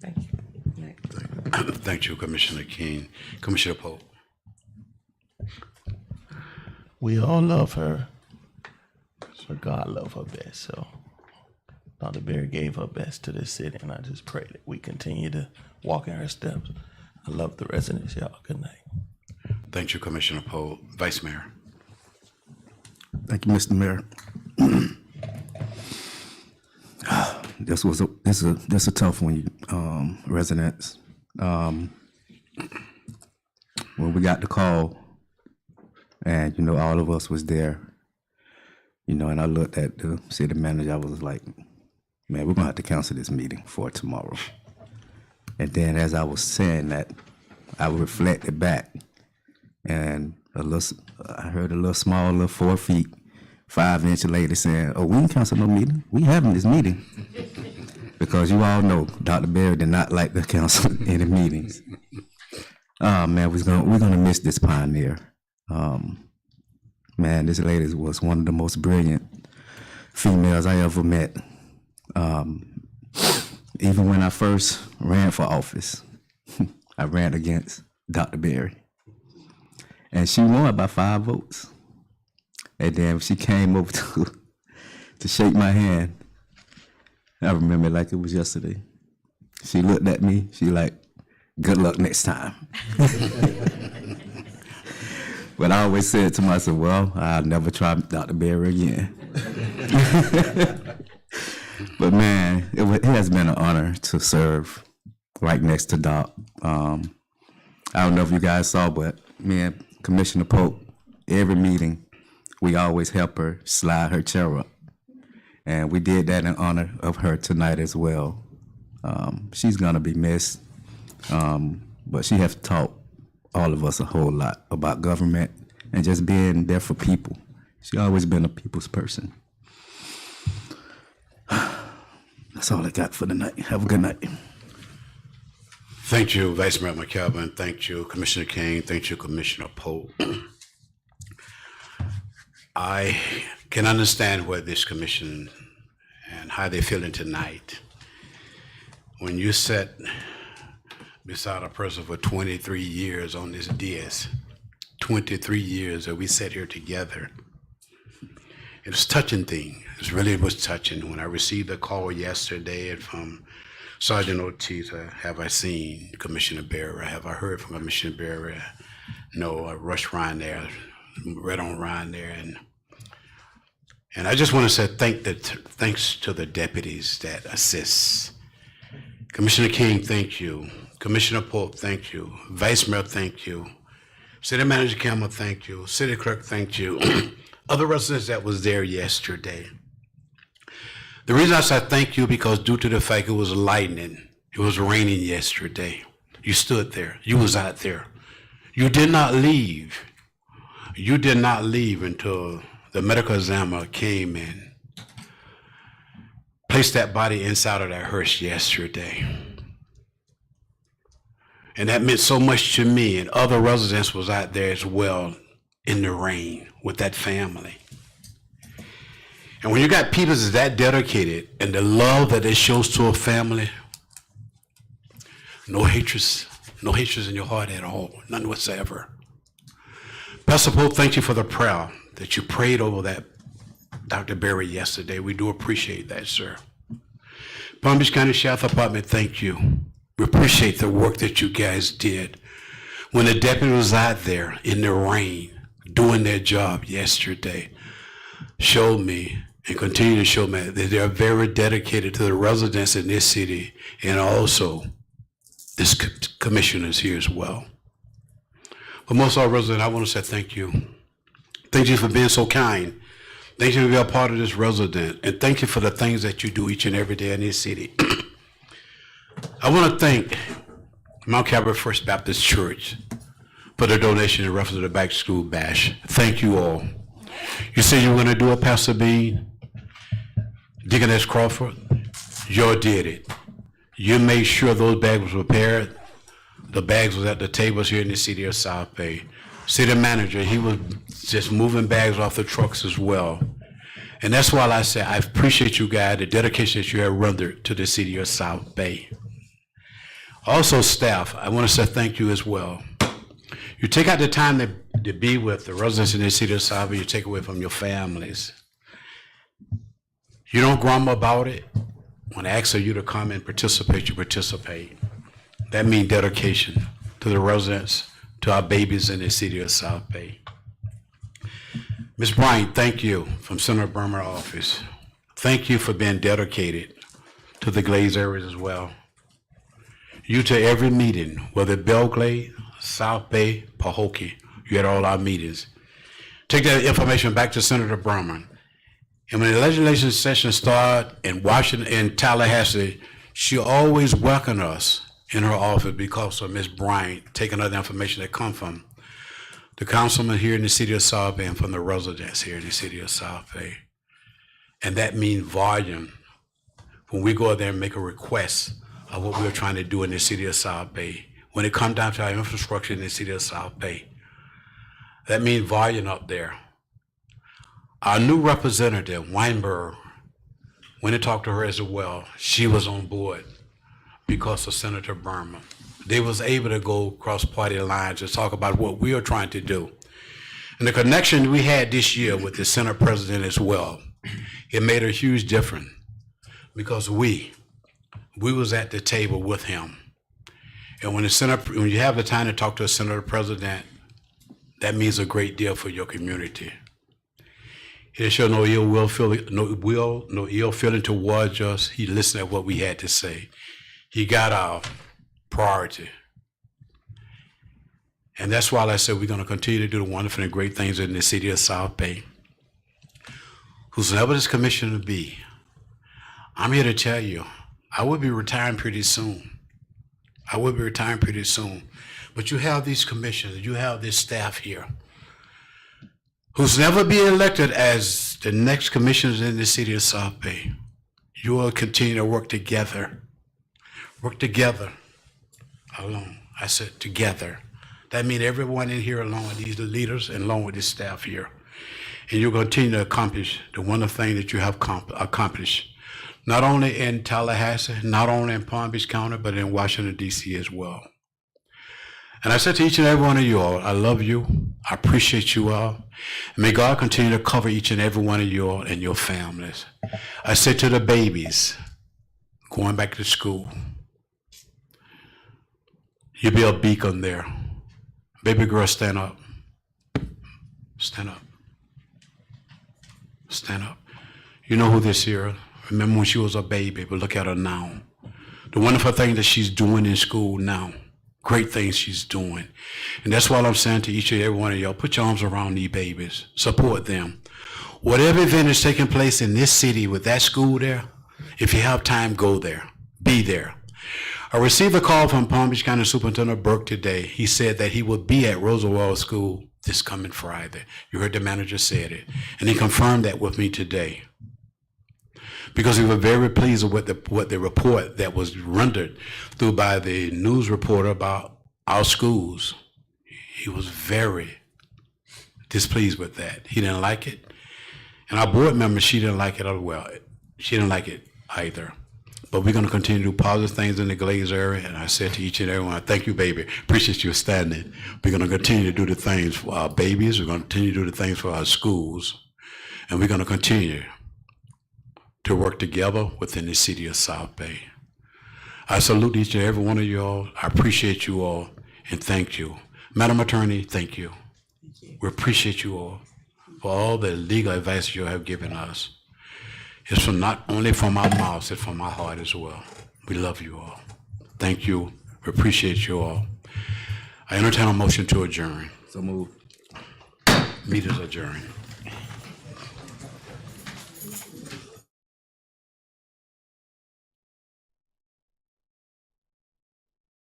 Thank you. Next. Thank you, Commissioner King. Commissioner Pope. We all love her, but God loved her best. So Dr. Berry gave her best to this city, and I just pray that we continue to walk in her steps. I love the residents, y'all. Good night. Thank you, Commissioner Pope. Vice Mayor. Thank you, Mr. Mayor. This a tough one, residents. When we got the call, and all of us was there, and I looked at the city manager, I was like, man, we're gonna have to cancel this meeting for tomorrow. And then as I was saying that, I reflected back, and I heard a little small, little 4 feet, 5-inch lady saying, "Oh, we didn't cancel no meeting. We having this meeting." Because you all know Dr. Berry did not like to cancel any meetings. Oh man, we're gonna miss this pioneer. Man, this lady was one of the most brilliant females I ever met. Even when I first ran for office, I ran against Dr. Berry. And she won by 5 votes. And then she came over to shake my hand. I remember it like it was yesterday. She looked at me, she like, good luck next time. But I always said to myself, well, I'll never try Dr. Berry again. But man, it has been an honor to serve right next to Doc. I don't know if you guys saw, but me and Commissioner Pope, every meeting, we always help her slide her chair up. And we did that in honor of her tonight as well. She's gonna be missed, but she has taught all of us a whole lot about government and just being there for people. She's always been a people's person. That's all I got for tonight. Have a good night. Thank you, Vice Mayor McKelvin. Thank you, Commissioner King. Thank you, Commissioner Pope. I can understand where this commission and how they're feeling tonight. When you sat beside a person for 23 years on this dais, 23 years that we sat here together, it was a touching thing. It really was touching. When I received a call yesterday from Sergeant Ortiz, have I seen Commissioner Berry? Have I heard from Commissioner Berry? No, I rushed Ryan there, read on Ryan there, And I just want to say thanks to the deputies that assist. Commissioner King, thank you. Commissioner Pope, thank you. Vice Mayor, thank you. City Manager Campbell, thank you. City Clerk, thank you. Other residents that was there yesterday. The reason I said thank you because due to the fact it was lightning, it was raining yesterday. You stood there. You was out there. You did not leave. You did not leave until the medical examiner came in, placed that body inside of that hearse yesterday. And that meant so much to me, and other residents was out there as well in the rain with that family. And when you got people that's that dedicated and the love that it shows to a family, no hatred in your heart at all, none whatsoever. Pastor Pope, thank you for the prayer that you prayed over that Dr. Berry yesterday. We do appreciate that, sir. Palm Beach County Sheriff Department, thank you. We appreciate the work that you guys did. When the deputy was out there in the rain doing their job yesterday, showed me and continue to show me that they are very dedicated to the residents in this city and also this commissioners here as well. But most of our residents, I want to say thank you. Thank you for being so kind. Thank you for being a part of this resident. And thank you for the things that you do each and every day in this city. I want to thank Mount Calvary First Baptist Church for the donation in reference to the back to school bash. Thank you all. You said you were going to do it, Pastor Bean, Deaconess Crawford. You did it. You made sure those bags were prepared. The bags was at the tables here in the city of South Bay. City manager, he was just moving bags off the trucks as well. And that's why I say I appreciate you guys, the dedication that you have rendered to the city of South Bay. Also staff, I want to say thank you as well. You take out the time to be with the residents in the city of South Bay, you take away from your families. You don't grumble about it. When I ask you to come and participate, you participate. That means dedication to the residents, to our babies in the city of South Bay. Ms. Bryant, thank you from Senator Burmer's office. Thank you for being dedicated to the Glades areas as well. You to every meeting, whether Belglade, South Bay, Pahokee, you had all our meetings. Take that information back to Senator Burmer. And when the legislation session started in Washington, in Tallahassee, she always welcomed us in her office because of Ms. Bryant taking other information that come from the councilman here in the city of South Bay and from the residents here in the city of South Bay. And that means volume when we go out there and make a request of what we're trying to do in the city of South Bay. When it comes down to our infrastructure in the city of South Bay, that means volume up there. Our new representative, Weinberg, when I talked to her as well, she was on board because of Senator Burmer. They was able to go across party lines and talk about what we are trying to do. And the connection we had this year with the Senate President as well, it made a huge difference because we was at the table with him. And when you have the time to talk to a Senator President, that means a great deal for your community. He didn't show no ill feeling towards us. He listened to what we had to say. He got our priority. And that's why I said we're going to continue to do the wonderful and great things in the city of South Bay. Whosoever this commissioner be, I'm here to tell you, I will be retiring pretty soon. I will be retiring pretty soon. But you have these commissioners, you have this staff here, who's never be elected as the next commissioners in the city of South Bay. You will continue to work together. Work together. Alone. I said together. That means everyone in here along with these leaders and along with this staff here. And you'll continue to accomplish the wonderful thing that you have accomplished. Not only in Tallahassee, not only in Palm Beach County, but in Washington, D.C. as well. And I said to each and every one of you all, I love you. I appreciate you all. And may God continue to cover each and every one of you all and your families. I said to the babies going back to school, you'll be a beacon there. Baby girl, stand up. Stand up. Stand up. You know who this here? Remember when she was a baby, but look at her now. The wonderful thing that she's doing in school now. Great things she's doing. And that's why I'm saying to each and every one of y'all, put your arms around these babies. Support them. Whatever event is taking place in this city with that school there, if you have time, go there. Be there. I received a call from Palm Beach County Superintendent Burke today. He said that he would be at Roosevelt School this coming Friday. You heard the manager said it. And he confirmed that with me today. Because we were very pleased with the report that was rendered through by the news reporter about our schools. He was very displeased with that. He didn't like it. And our board member, she didn't like it as well. She didn't like it either. But we're going to continue to do positive things in the Glaze area. And I said to each and every one, thank you, baby. Appreciate you standing. We're going to continue to do the things for our babies. We're going to continue to do the things for our schools. And we're going to continue to work together within the city of South Bay. I salute each and every one of you all. I appreciate you all and thank you. Madam Attorney, thank you. We appreciate you all for all the legal advice you have given us. It's from not only from our mouths, it's from our heart as well. We love you all. Thank you. We appreciate you all. I entertain a motion to adjourn. So move. Meeting is adjourned.